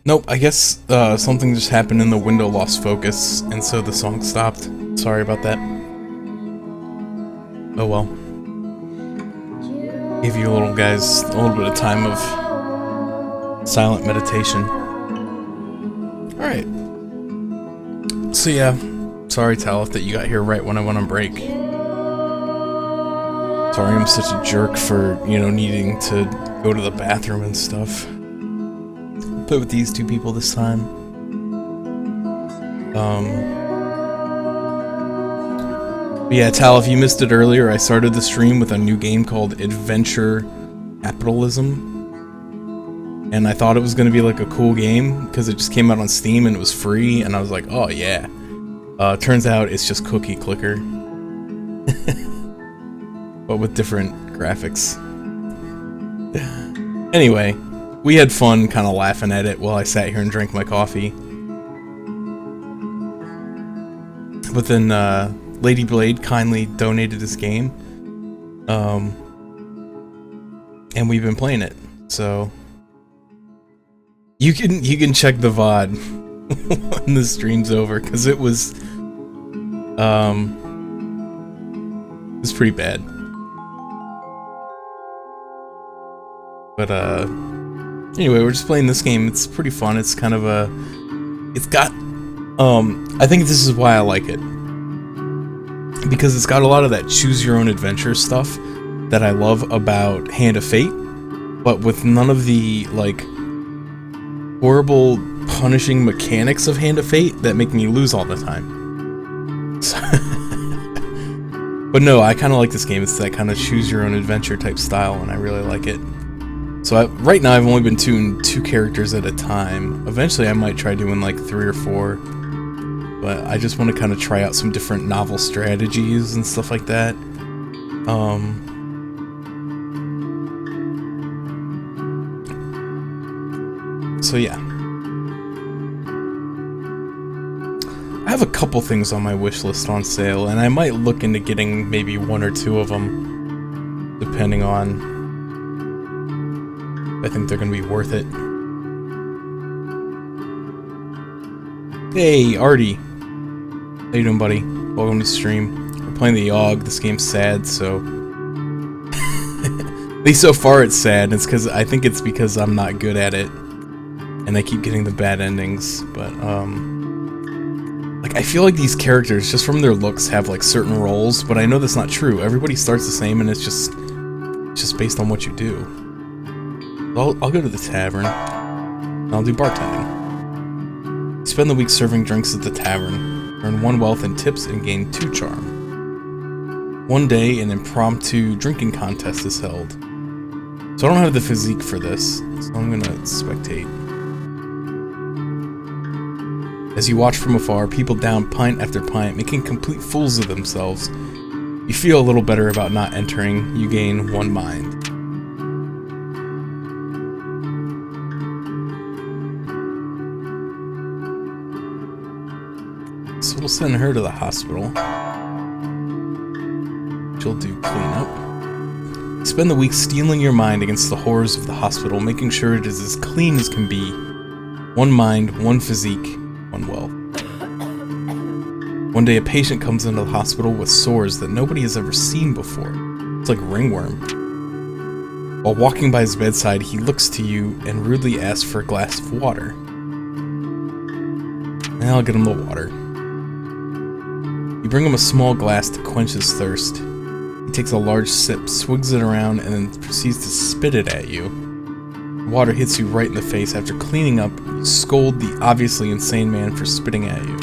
Speaker 1: Nope, I guess something just happened and the window lost focus, and so the song stopped. Sorry about that. Oh well. Gave you little guys a little bit of time of silent meditation. Alright. So yeah, sorry Talith that you got here right when I went on break. Sorry I'm such a jerk for, you know, needing to go to the bathroom and stuff. Play with these two people this time. But yeah, Tal, if you missed it earlier, I started the stream with a new game called Adventure Capitalism. And I thought it was going to be like a cool game, because it just came out on Steam and it was free, and I was like, oh yeah. Turns out it's just Cookie Clicker. But with different graphics. Anyway, we had fun kind of laughing at it while I sat here and drank my coffee. But then Lady Blade kindly donated this game. And we've been playing it. So you can check the VOD when the stream's over, because it was pretty bad. But anyway, we're just playing this game. It's pretty fun. It's kind of a... It's got... I think this is why I like it. Because it's got a lot of that choose-your-own-adventure stuff that I love about Hand of Fate, but with none of the, like, horrible, punishing mechanics of Hand of Fate that make me lose all the time. So but no, I kind of like this game. It's that kind of choose-your-own-adventure type style, and I really like it. So right now I've only been doing 2 characters at a time. Eventually I might try doing like 3 or 4. But I just want to kind of try out some different novel strategies and stuff like that. So yeah. I have a couple things on my wish list on sale, and I might look into getting maybe 1 or 2 of them, depending on... I think they're going to be worth it. Hey, Artie. How you doing, buddy? Welcome to the stream. We're playing the Yawhg. This game's sad, so... At least so far it's sad. It's because I think it's because I'm not good at it. And I keep getting the bad endings, but, like, I feel like these characters, just from their looks, have, like, certain roles, but I know that's not true. Everybody starts the same, and it's just based on what you do. I'll go to the tavern, and I'll do bartending. Spend the week serving drinks at the tavern, earn 1 wealth and tips, and gain 2 charm. One day, an impromptu drinking contest is held. So I don't have the physique for this, so I'm gonna spectate. As you watch from afar, people down pint after pint, making complete fools of themselves. You feel a little better about not entering. You gain 1 mind. So we'll send her to the hospital. She'll do cleanup. Spend the week steeling your mind against the horrors of the hospital, making sure it is as clean as can be. 1 mind, 1 physique, 1 wealth. One day a patient comes into the hospital with sores that nobody has ever seen before. It's like ringworm. While walking by his bedside, he looks to you and rudely asks for a glass of water. And I'll get him the water. You bring him a small glass to quench his thirst. He takes a large sip, swigs it around, and then proceeds to spit it at you. The water hits you right in the face. After cleaning up, you scold the obviously insane man for spitting at you.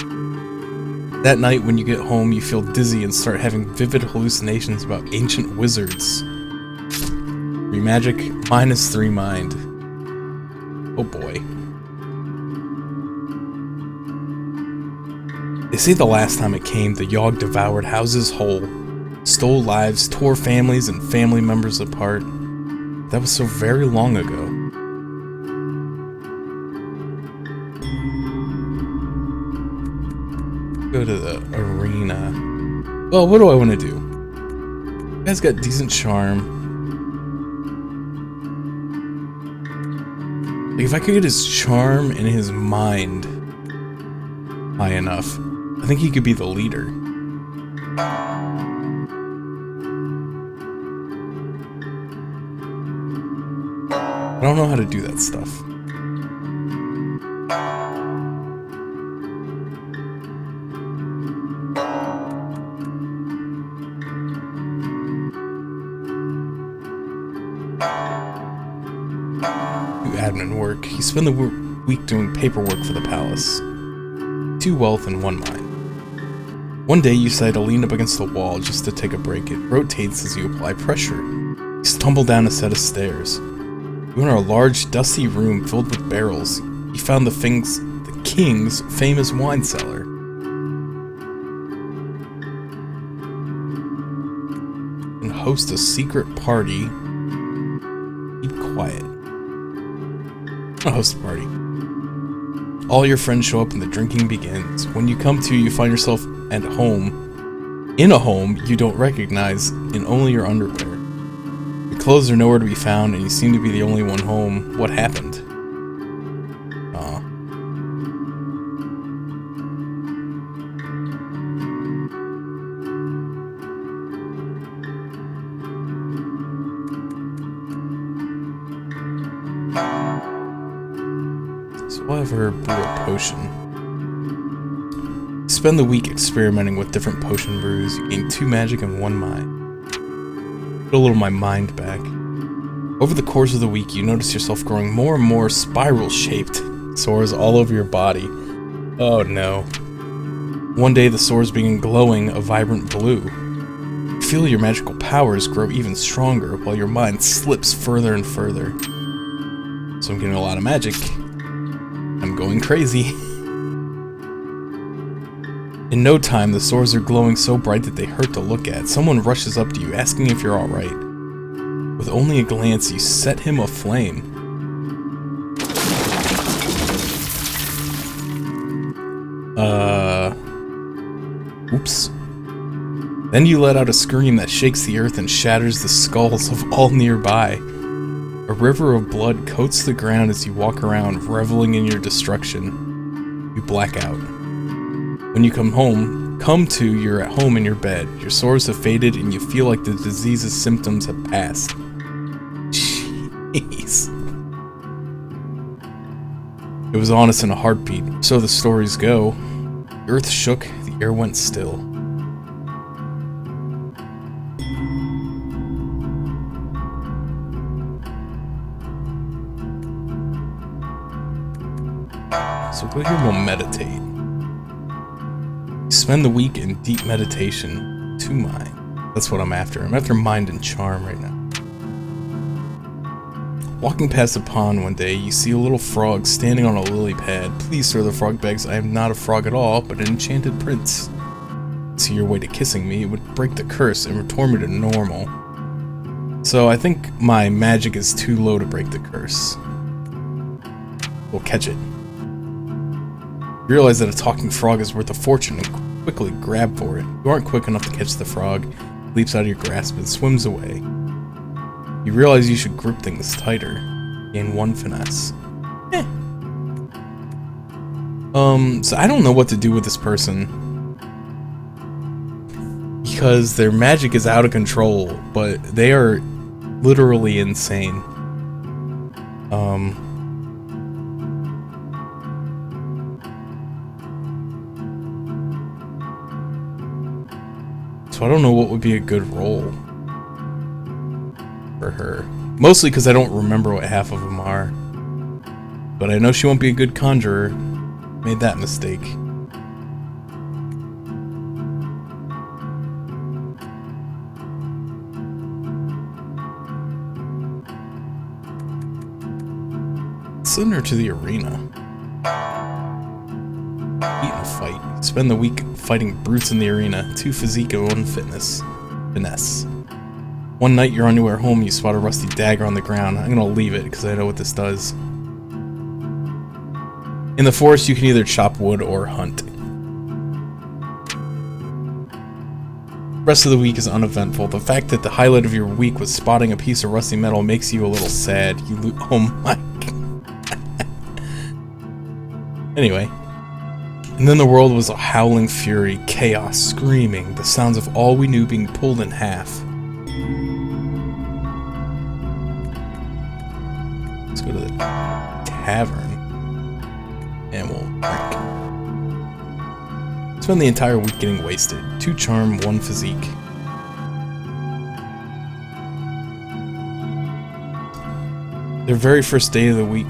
Speaker 1: That night, when you get home, you feel dizzy and start having vivid hallucinations about ancient wizards. 3 magic, -3 mind. Oh boy. They say the last time it came, the Yawhg devoured houses whole, stole lives, tore families and family members apart. That was so very long ago. Go to the arena. Well, what do I want to do? You guys got decent charm. Like, if I could get his charm and his mind high enough, I think he could be the leader. I don't know how to do that stuff. Do admin work. You spend the week doing paperwork for the palace. 2 wealth and 1 mind. One day you decide to lean up against the wall just to take a break. It rotates as you apply pressure. You stumble down a set of stairs. You enter a large, dusty room filled with barrels. You found the king's famous wine cellar. And host a secret party. Keep quiet. I'll host a party. All your friends show up and the drinking begins. When you come to, you find yourself at home. In a home you don't recognize in only your underwear. Your clothes are nowhere to be found and you seem to be the only one home. What happened? Aw. So we'll have her brew a potion. Spend the week experimenting with different potion brews. You gain 2 magic and 1 mind. Put a little of my mind back. Over the course of the week, you notice yourself growing more and more spiral-shaped. Sores all over your body. Oh no. One day the sores begin glowing a vibrant blue. You feel your magical powers grow even stronger while your mind slips further and further. So I'm getting a lot of magic. I'm going crazy. In no time, the sores are glowing so bright that they hurt to look at. Someone rushes up to you, asking if you're alright. With only a glance, you set him aflame. Oops. Then you let out a scream that shakes the earth and shatters the skulls of all nearby. A river of blood coats the ground as you walk around, reveling in your destruction. You black out. When you come to, you're at home in your bed. Your sores have faded and you feel like the disease's symptoms have passed. Jeez. It was honest in a heartbeat, so the stories go. The earth shook, the air went still. So go here, we'll meditate. Spend the week in deep meditation. 2 mind. That's what I'm after. I'm after mind and charm right now. Walking past a pond one day, you see a little frog standing on a lily pad. Please, sir, the frog begs, I am not a frog at all, but an enchanted prince. See your way to kissing me, it would break the curse and return me to normal. So I think my magic is too low to break the curse. We'll catch it. You realize that a talking frog is worth a fortune and quickly grab for it. You aren't quick enough to catch the frog. It leaps out of your grasp and swims away. You realize you should grip things tighter. Gain 1 finesse. So I don't know what to do with this person. Because their magic is out of control, but they are literally insane. So I don't know what would be a good role for her. Mostly because I don't remember what half of them are. But I know she won't be a good conjurer. Made that mistake. Send her to the arena. Beat in a fight. Spend the week fighting brutes in the arena. 2 physique and 1 fitness. Finesse. One night you're on your way home, you spot a rusty dagger on the ground. I'm gonna leave it because I know what this does. In the forest you can either chop wood or hunt. The rest of the week is uneventful. The fact that the highlight of your week was spotting a piece of rusty metal makes you a little sad. Oh my god. Anyway. And then the world was a howling fury, chaos, screaming, the sounds of all we knew being pulled in half. Let's go to the tavern. And we'll drink. Spend the entire week getting wasted. 2 charm, 1 physique. Their very first day of the week.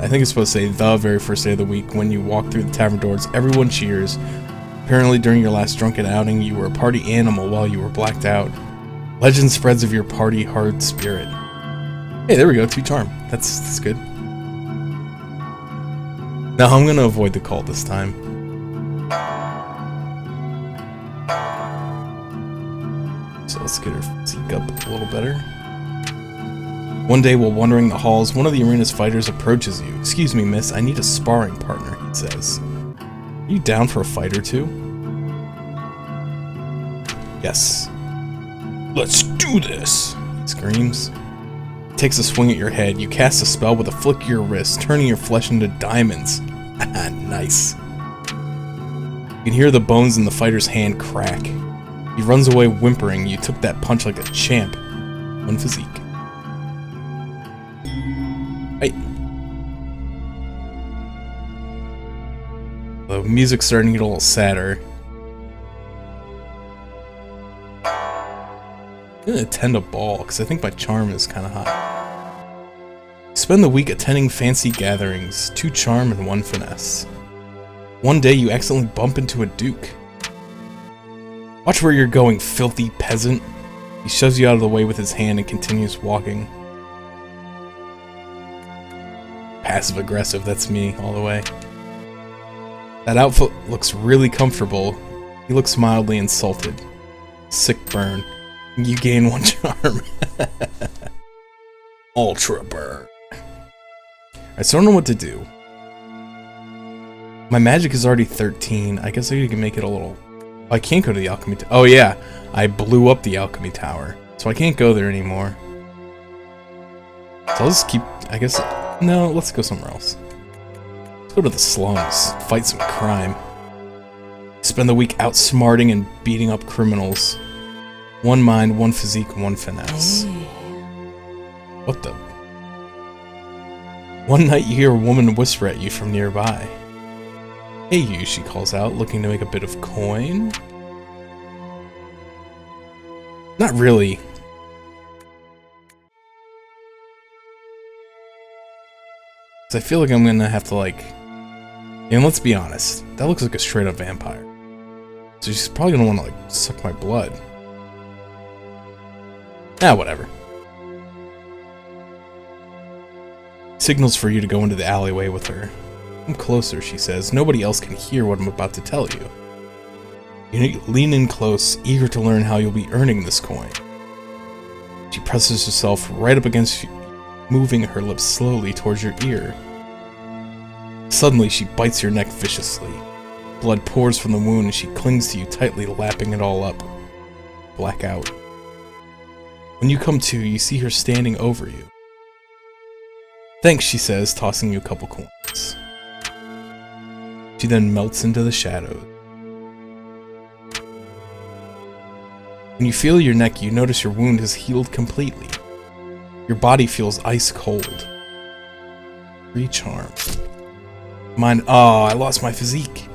Speaker 1: I think it's supposed to say the very first day of the week. When you walk through the tavern doors, everyone cheers. Apparently during your last drunken outing, you were a party animal while you were blacked out. Legend spreads of your party hard spirit. Hey, there we go, 2 charm. That's good. Now I'm gonna avoid the cult this time. So let's get her physique up a little better. One day while wandering the halls, one of the arena's fighters approaches you. "Excuse me, miss, I need a sparring partner," he says. "Are you down for a fight or two?" "Yes." "Let's do this," he screams. He takes a swing at your head. You cast a spell with a flick of your wrist, turning your flesh into diamonds. Nice. You can hear the bones in the fighter's hand crack. He runs away whimpering. You took that punch like a champ. 1 physique. Hey. The music's starting to get a little sadder. I'm gonna attend a ball, because I think my charm is kind of high. Spend the week attending fancy gatherings. 2 charm and 1 finesse. One day you accidentally bump into a duke. "Watch where you're going, filthy peasant." He shoves you out of the way with his hand and continues walking. Passive aggressive, that's me all the way. That outfit looks really comfortable. He looks mildly insulted. Sick burn. You gain 1 charm. Ultra burn. Alright, so I don't know what to do. My magic is already 13. I guess I can make it a little... I can't go to the alchemy tower. Oh yeah, I blew up the alchemy tower. So I can't go there anymore. So I'll just keep... I guess... No, let's go somewhere else. Let's go to the slums. Fight some crime. Spend the week outsmarting and beating up criminals. 1 mind, 1 physique, 1 finesse. What the... One night you hear a woman whisper at you from nearby. "Hey you," she calls out, looking to make a bit of coin. Not really. I feel like I'm gonna have to, like... And let's be honest, that looks like a straight up vampire. So she's probably gonna wanna, like, suck my blood. Ah, whatever. Signals for you to go into the alleyway with her. "Come closer," she says. "Nobody else can hear what I'm about to tell you." You lean in close, eager to learn how you'll be earning this coin. She presses herself right up against you, moving her lips slowly towards your ear. Suddenly, she bites your neck viciously. Blood pours from the wound and she clings to you tightly, lapping it all up. Blackout. When you come to, you see her standing over you. "Thanks," she says, tossing you a couple coins. She then melts into the shadows. When you feel your neck, you notice your wound has healed completely. Your body feels ice cold. 3 charm. Mine. Oh, I lost my physique.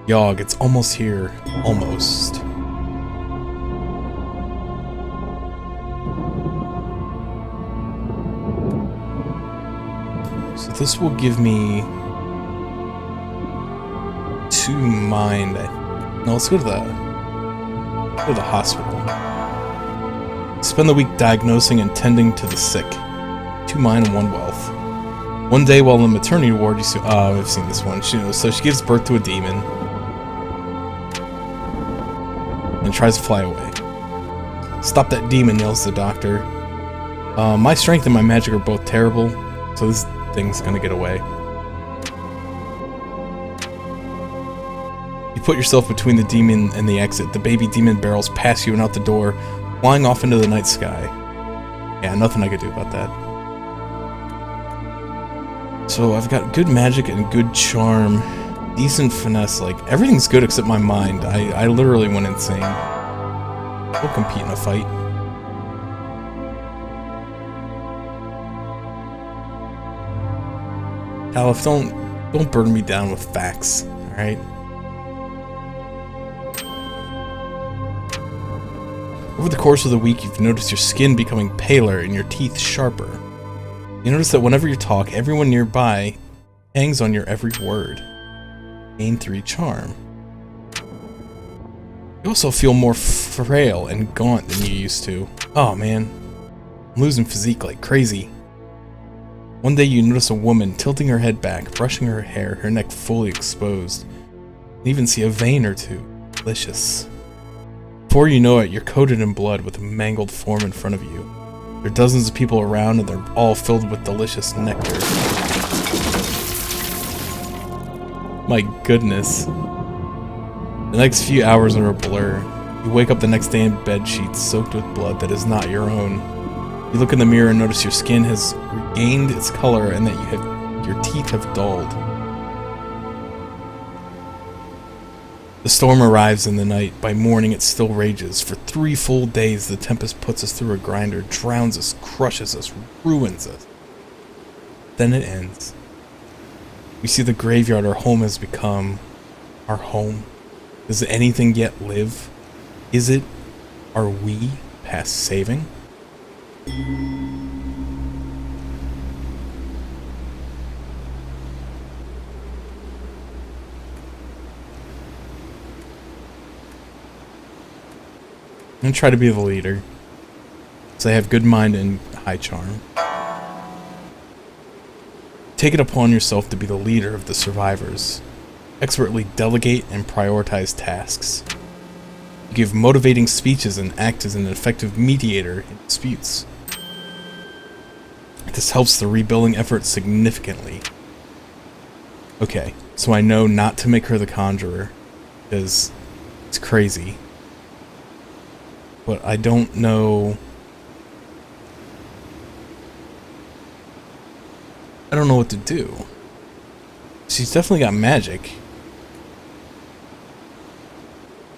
Speaker 1: Yawhg, it's almost here. Almost. So this will give me 2 mind. No, let's go to the hospital. Spend the week diagnosing and tending to the sick. 2 mind and 1 wealth. One day while in the maternity ward, you see... Oh, I've seen this one. So she gives birth to a demon. And tries to fly away. "Stop that demon," yells the doctor. My strength and my magic are both terrible, so this thing's gonna get away. You put yourself between the demon and the exit. The baby demon barrels past you and out the door, flying off into the night sky. Yeah, nothing I could do about that. So I've got good magic and good charm, decent finesse, like everything's good except my mind. I literally went insane. We'll compete in a fight. Caliph, don't burden me down with facts, alright? Over the course of the week, you've noticed your skin becoming paler and your teeth sharper. You notice that whenever you talk, everyone nearby hangs on your every word. Gain 3 charm. You also feel more frail and gaunt than you used to. Oh man, I'm losing physique like crazy. One day you notice a woman tilting her head back, brushing her hair, her neck fully exposed. You even see a vein or two. Delicious. Before you know it, you're coated in blood with a mangled form in front of you. There are dozens of people around and they're all filled with delicious nectar. My goodness. The next few hours are a blur. You wake up the next day in bed sheets soaked with blood that is not your own. You look in the mirror and notice your skin has regained its color and that your teeth have dulled. The storm arrives in the night. By morning it still rages. For 3 full days the tempest puts us through a grinder, drowns us, crushes us, ruins us. Then it ends. We see the graveyard our home has become. Our home. Does anything yet live? Is it? Are we past saving? I'm gonna try to be the leader, because I have good mind and high charm. Take it upon yourself to be the leader of the survivors. Expertly delegate and prioritize tasks. You give motivating speeches and act as an effective mediator in disputes. This helps the rebuilding effort significantly. Okay, so I know not to make her the conjurer, because it's crazy. But I don't know... I don't know what to do. She's definitely got magic.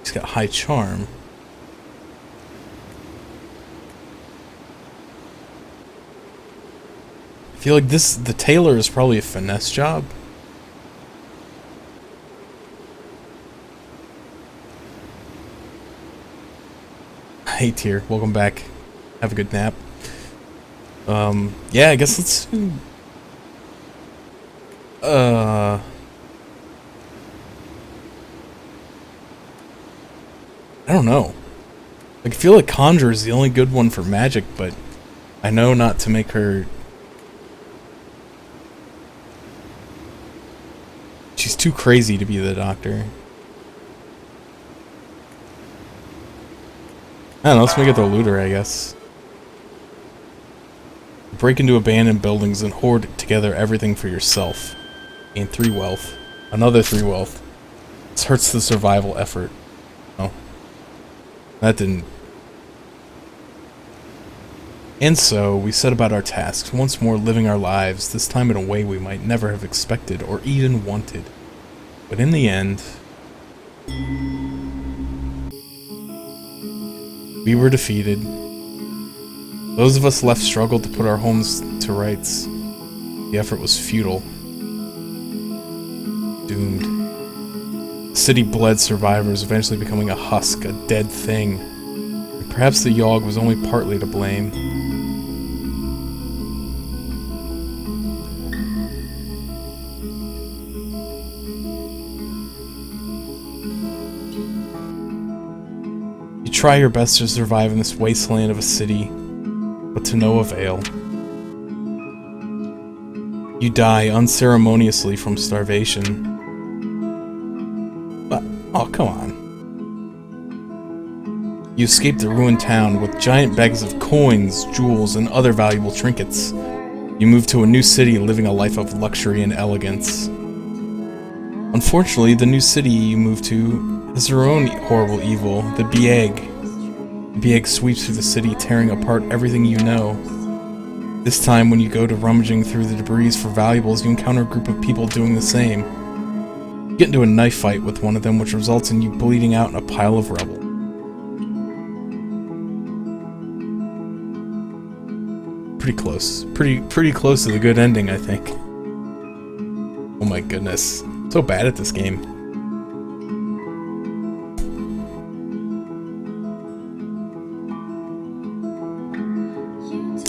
Speaker 1: She's got high charm. I feel like the tailor is probably a finesse job. Hey Tier, welcome back. Have a good nap. Yeah, I guess let's... I don't know. I feel like Conjure is the only good one for magic, but I know not to make her... She's too crazy to be the doctor. I don't know, let's make it the looter, I guess. Break into abandoned buildings and hoard together everything for yourself. Gain 3 wealth. Another 3 wealth. This hurts the survival effort. Oh. That didn't... And so, we set about our tasks, once more living our lives, this time in a way we might never have expected or even wanted. But in the end... we were defeated. Those of us left struggled to put our homes to rights. The effort was futile. Doomed. The city bled survivors, eventually becoming a husk, a dead thing. And perhaps the Yawhg was only partly to blame. You try your best to survive in this wasteland of a city, but to no avail. You die unceremoniously from starvation. But, oh, come on. You escape the ruined town with giant bags of coins, jewels, and other valuable trinkets. You move to a new city, living a life of luxury and elegance. Unfortunately, the new city you move to has their own horrible evil, the Yawhg. The Yawhg sweeps through the city, tearing apart everything you know. This time, when you go to rummaging through the debris for valuables, you encounter a group of people doing the same. You get into a knife fight with one of them, which results in you bleeding out in a pile of rubble. Pretty close. Pretty close to the good ending, I think. Oh my goodness. So bad at this game.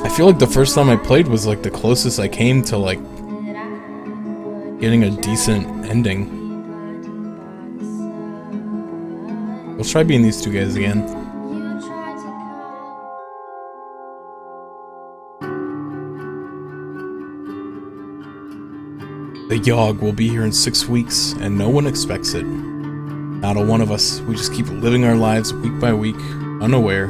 Speaker 1: I feel like the first time I played was like the closest I came to like getting a decent ending. Let's try being these two guys again. The Yawhg will be here in 6 weeks, and no one expects it. Not a one of us. We just keep living our lives week by week, unaware.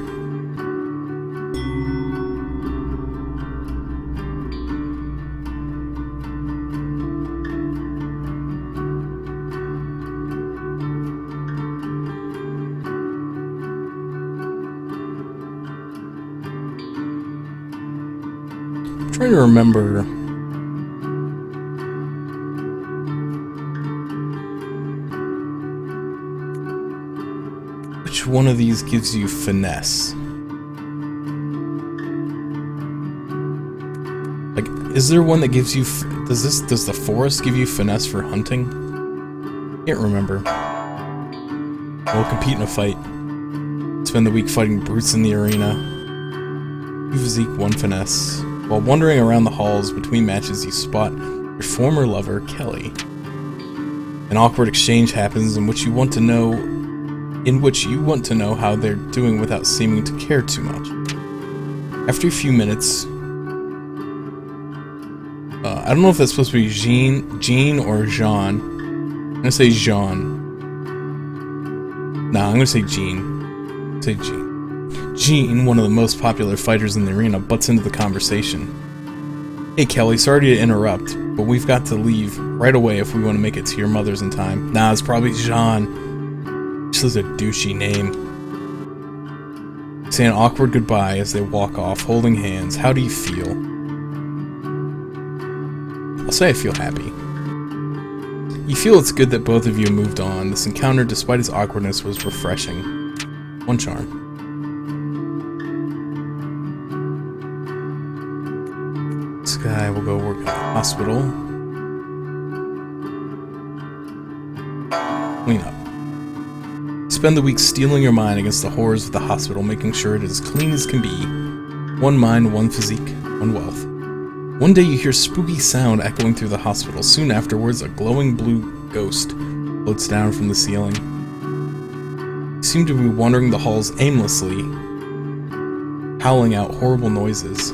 Speaker 1: I'm trying to remember. Which one of these gives you finesse? Like, is there one that gives you does the forest give you finesse for hunting? Can't remember. We'll compete in a fight. Spend the week fighting brutes in the arena. 2 physique, 1 finesse. While wandering around the halls between matches, you spot your former lover, Kelly. An awkward exchange happens in which you want to know how they're doing without seeming to care too much. After a few minutes, I don't know if that's supposed to be Jean or Jean. I'm gonna say Jean. Nah, I'm gonna say Jean. Say Jean. Jean, one of the most popular fighters in the arena, butts into the conversation. Hey Kelly, sorry to interrupt, but we've got to leave right away if we want to make it to your mother's in time. Nah, it's probably Jean. This is a douchey name. Say an awkward goodbye as they walk off, holding hands. How do you feel? I'll say I feel happy. You feel it's good that both of you moved on. This encounter, despite its awkwardness, was refreshing. 1 charm. This guy will go work at the hospital. Clean up. Spend the week steeling your mind against the horrors of the hospital, making sure it is as clean as can be. 1 mind, 1 physique, 1 wealth. One day you hear spooky sound echoing through the hospital. Soon afterwards, a glowing blue ghost floats down from the ceiling. You seem to be wandering the halls aimlessly, howling out horrible noises.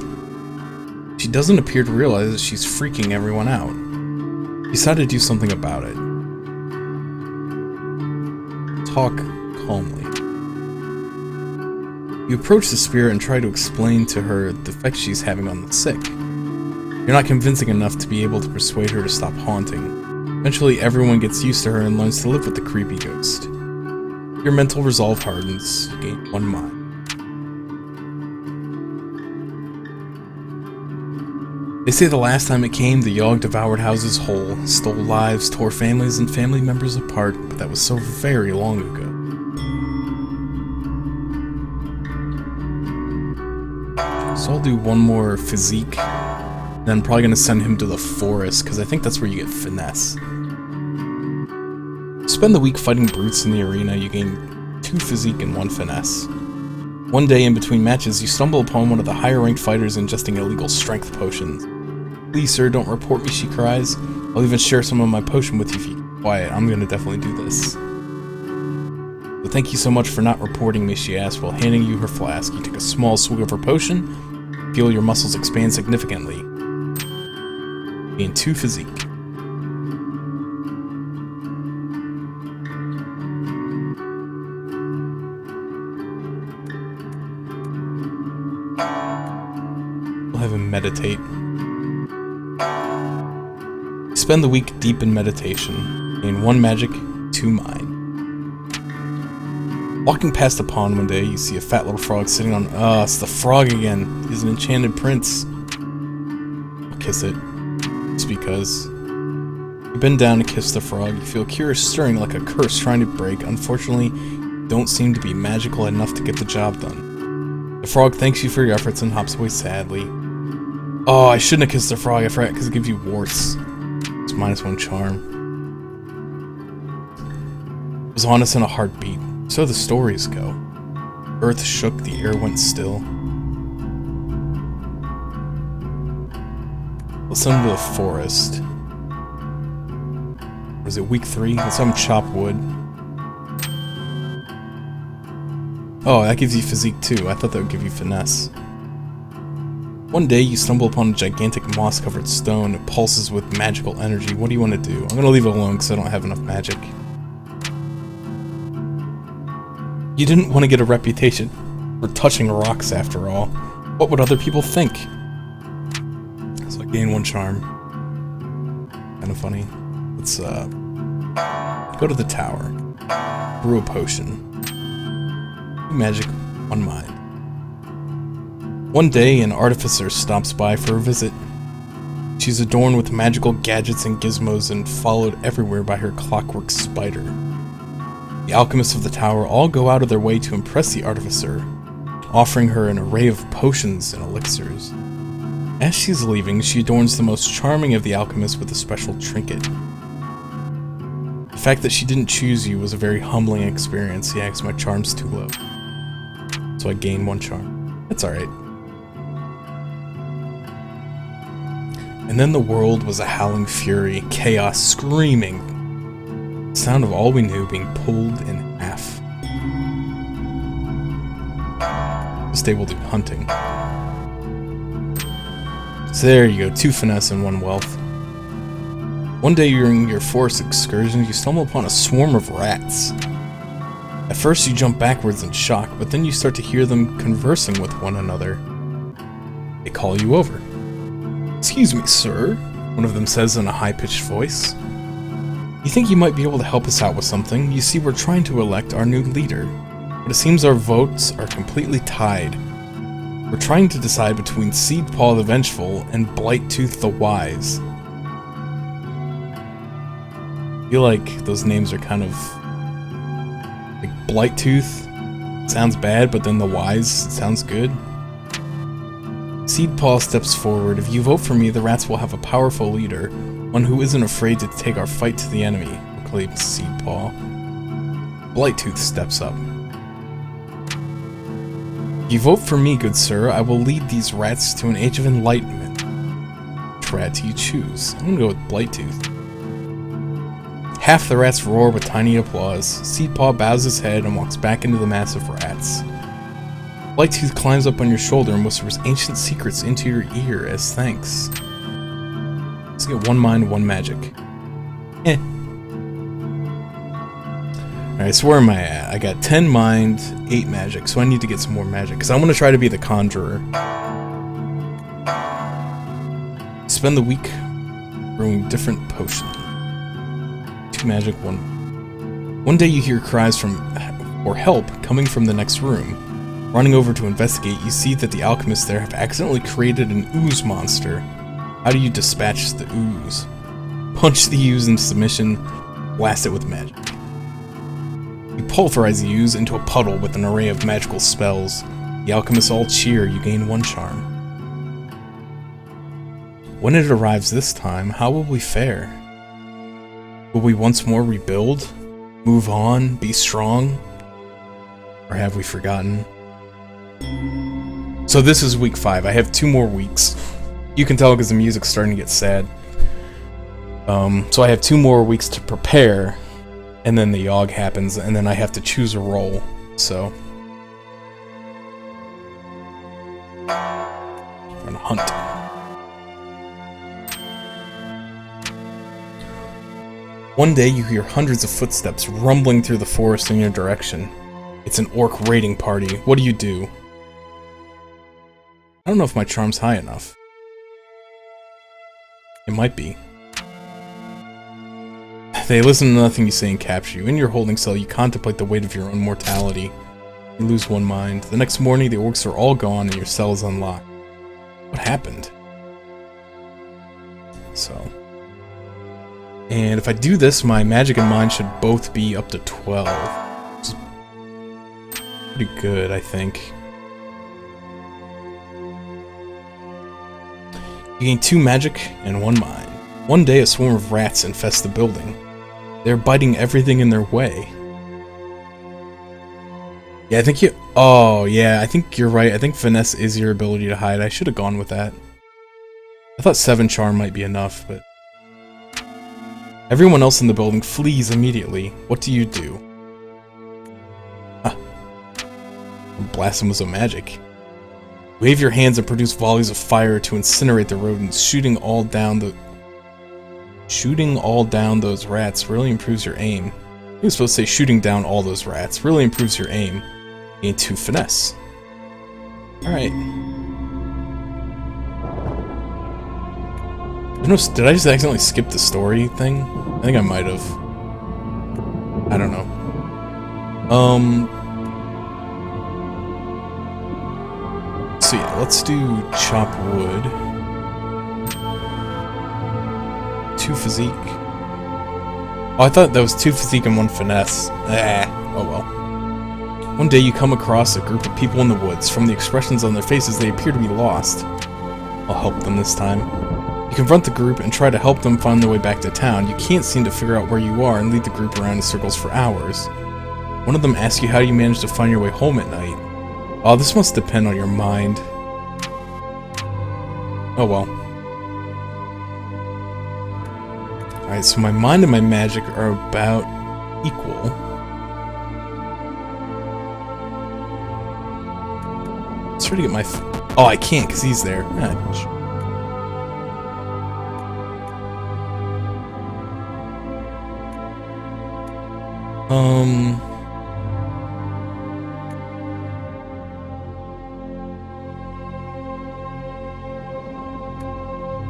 Speaker 1: She doesn't appear to realize that she's freaking everyone out. You decide to do something about it. Talk calmly. You approach the spirit and try to explain to her the effect she's having on the sick. You're not convincing enough to be able to persuade her to stop haunting. Eventually, everyone gets used to her and learns to live with the creepy ghost. Your mental resolve hardens. You gain 1 mind. They say the last time it came, the Yawhg devoured houses whole, stole lives, tore families and family members apart, but that was so very long ago. So I'll do 1 more physique, then I'm probably going to send him to the forest, because I think that's where you get finesse. Spend the week fighting brutes in the arena, you gain 2 physique and 1 finesse. One day in between matches, you stumble upon one of the higher-ranked fighters ingesting illegal strength potions. Please, sir, don't report me, she cries. I'll even share some of my potion with you if you keep quiet. I'm gonna definitely do this. So thank you so much for not reporting me, she asks, while handing you her flask. You take a small swig of her potion, feel your muscles expand significantly. Gain 2 physique. We'll have him meditate. Spend the week deep in meditation. Gain 1 magic, 2 mind. Walking past a pond one day, you see a fat little frog sitting on... it's the frog again. He's an enchanted prince. kiss it. Just because. You bend down to kiss the frog. You feel curious stirring like a curse trying to break. Unfortunately, you don't seem to be magical enough to get the job done. The frog thanks you for your efforts and hops away sadly. Oh, I shouldn't have kissed the frog. I forgot because it gives you warts. It's -1 charm. It was honest in a heartbeat. So the stories go. Earth shook, the air went still. Let's into the forest. Was it week 3? Let's have him chop wood. Oh, that gives you physique too. I thought that would give you finesse. One day you stumble upon a gigantic moss-covered stone. It pulses with magical energy. What do you want to do? I'm gonna leave it alone because I don't have enough magic. You didn't want to get a reputation for touching rocks after all. What would other people think? So I gain 1 charm. Kind of funny. Let's go to the tower. Brew a potion. Magic, 1 mind. One day, an artificer stops by for a visit. She's adorned with magical gadgets and gizmos and followed everywhere by her clockwork spider. The alchemists of the tower all go out of their way to impress the artificer, offering her an array of potions and elixirs. As she's leaving, she adorns the most charming of the alchemists with a special trinket. The fact that she didn't choose you was a very humbling experience. Yeah, because my charm's too low. So I gain 1 charm. That's alright. And then the world was a howling fury, chaos, screaming. The sound of all we knew being pulled in half. This day we'll do hunting. So there you go, 2 finesse and 1 wealth. One day during your forest excursions, you stumble upon a swarm of rats. At first you jump backwards in shock, but then you start to hear them conversing with one another. They call you over. "Excuse me, sir," one of them says in a high-pitched voice. "You think you might be able to help us out with something? You see, we're trying to elect our new leader, but it seems our votes are completely tied. We're trying to decide between Seedpaw the Vengeful and Blightooth the Wise." I feel like those names are kind of... like Blightooth sounds bad, but then the Wise sounds good. Seedpaw steps forward. "If you vote for me, the rats will have a powerful leader, one who isn't afraid to take our fight to the enemy," proclaims Seedpaw. Blightooth steps up. "If you vote for me, good sir, I will lead these rats to an age of enlightenment." Which rat do you choose? I'm gonna go with Blightooth. Half the rats roar with tiny applause. Seedpaw bows his head and walks back into the mass of rats. Blightooth climbs up on your shoulder and whispers ancient secrets into your ear as thanks. Let's get 1 mind, 1 magic. Alright, so where am I at? I got 10 mind, 8 magic, so I need to get some more magic, because I want to try to be the conjurer. Spend the week brewing different potions. 2 magic, 1. One day you hear cries for help coming from the next room. Running over to investigate, you see that the alchemists there have accidentally created an ooze monster. How do you dispatch the ooze? Punch the ooze into submission, blast it with magic. You pulverize the ooze into a puddle with an array of magical spells. The alchemists all cheer, you gain 1 charm. When it arrives this time, how will we fare? Will we once more rebuild? Move on? Be strong? Or have we forgotten? So this is week 5. I have 2 more weeks. You can tell because the music's starting to get sad. So I have 2 more weeks to prepare, and then the Yawhg happens, and then I have to choose a role. So we're gonna hunt. One day you hear hundreds of footsteps rumbling through the forest in your direction. It's an orc raiding party. What do? I don't know if my charm's high enough. It might be. They listen to nothing you say and capture you. In your holding cell, you contemplate the weight of your own mortality. You lose 1 mind. The next morning, the orcs are all gone and your cell is unlocked. What happened? And if I do this, my magic and mine should both be up to 12. Which is pretty good, I think. You gain 2 magic and 1 mind. One day, a swarm of rats infest the building. They're biting everything in their way. Yeah, I think you... Oh, yeah, I think you're right. I think finesse is your ability to hide. I should have gone with that. I thought 7 charm might be enough, but... Everyone else in the building flees immediately. What do you do? Huh. Blast them with some magic. Wave your hands and produce volleys of fire to incinerate the rodents, shooting all down those rats really improves your aim. You're supposed to say shooting down all those rats really improves your aim. Gain 2 finesse. Alright. Did I just accidentally skip the story thing? I think I might have. I don't know. So yeah, let's do chop wood. 2 physique. Oh, I thought that was 2 physique and 1 finesse. Oh well. One day you come across a group of people in the woods. From the expressions on their faces, they appear to be lost. I'll help them this time. You confront the group and try to help them find their way back to town. You can't seem to figure out where you are and lead the group around in circles for hours. One of them asks you how you manage to find your way home at night. Oh, this must depend on your mind. Oh well. Alright, so my mind and my magic are about equal. Let's try to get my... Oh, I can't because he's there.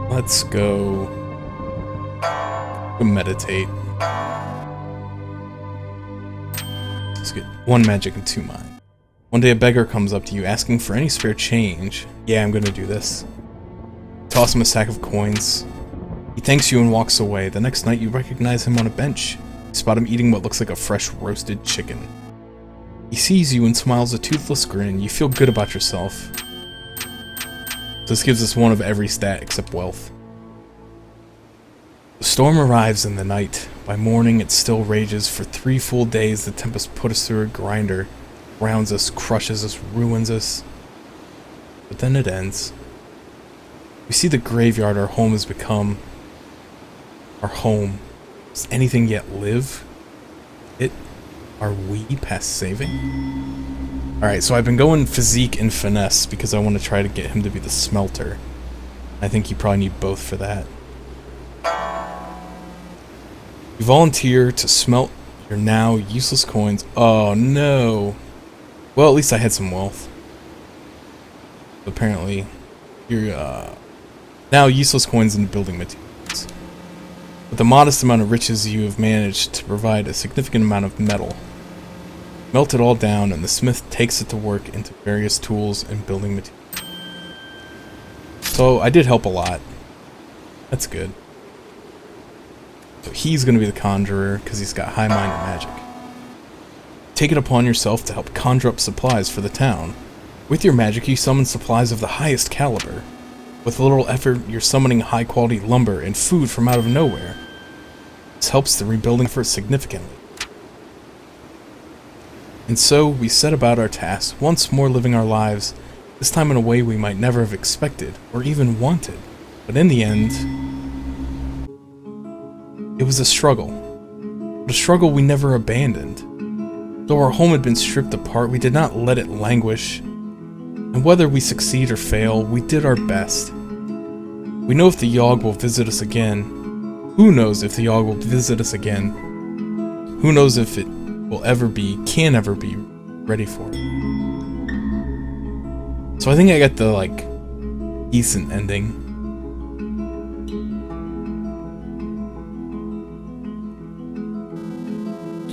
Speaker 1: Let's go meditate. Let's get 1 magic and 2 mind. One day a beggar comes up to you asking for any spare change. Yeah, I'm gonna do this. Toss him a sack of coins. He thanks you and walks away. The next night you recognize him on a bench. You spot him eating what looks like a fresh roasted chicken. He sees you and smiles a toothless grin. You feel good about yourself. This gives us 1 of every stat except wealth. The storm arrives in the night. By morning it still rages. For 3 full days the tempest put us through a grinder. Grounds us, crushes us, ruins us. But then it ends. We see the graveyard our home has become. Our home. Does anything yet live? Are we past saving? Alright, so I've been going physique and finesse because I want to try to get him to be the smelter. I think you probably need both for that. You volunteer to smelt your now useless coins. Oh no. Well, at least I had some wealth. Apparently, you're now useless coins and building materials. With the modest amount of riches you have managed to provide a significant amount of metal. Melt it all down and the smith takes it to work into various tools and building materials. So I did help a lot. That's good. So he's going to be the conjurer because he's got high mind and magic. Take it upon yourself to help conjure up supplies for the town. With your magic you summon supplies of the highest caliber. With a little effort you're summoning high quality lumber and food from out of nowhere. This helps the rebuilding effort significantly. And so we set about our task, once more living our lives, this time in a way we might never have expected or even wanted. But in the end, it was a struggle. But a struggle we never abandoned. Though our home had been stripped apart, we did not let it languish. And whether we succeed or fail, we did our best. We know if the Yawhg will visit us again. Who knows if the Yawhg will visit us again? Who knows if it will ever be, can ever be, ready for it. So I think I got the, decent ending.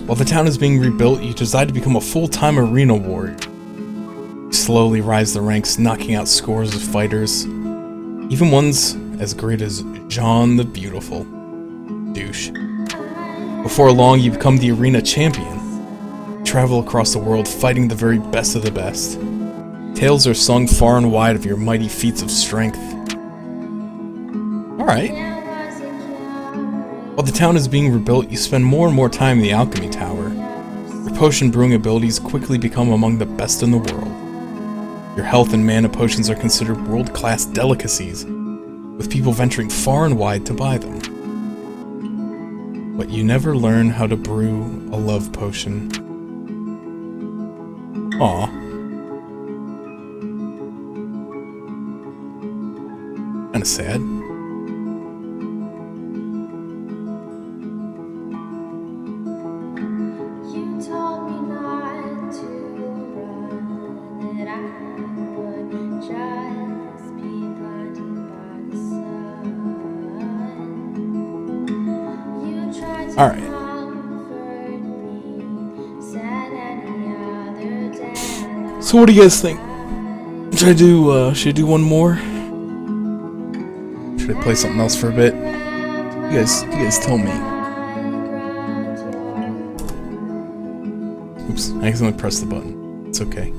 Speaker 1: While the town is being rebuilt, you decide to become a full-time arena warrior. You slowly rise the ranks, knocking out scores of fighters, even ones as great as Jean the Beautiful. douche. Before long, you become the arena champion. You travel across the world fighting the very best of the best. Tales are sung far and wide of your mighty feats of strength. Alright. While the town is being rebuilt, you spend more and more time in the alchemy tower. Your potion brewing abilities quickly become among the best in the world. Your health and mana potions are considered world-class delicacies, with people venturing far and wide to buy them. But you never learn how to brew a love potion. Aw. Kinda sad. Alright. So what do you guys think? Should I do one more? Should I play something else for a bit? You guys tell me. Oops, I accidentally pressed the button. It's okay.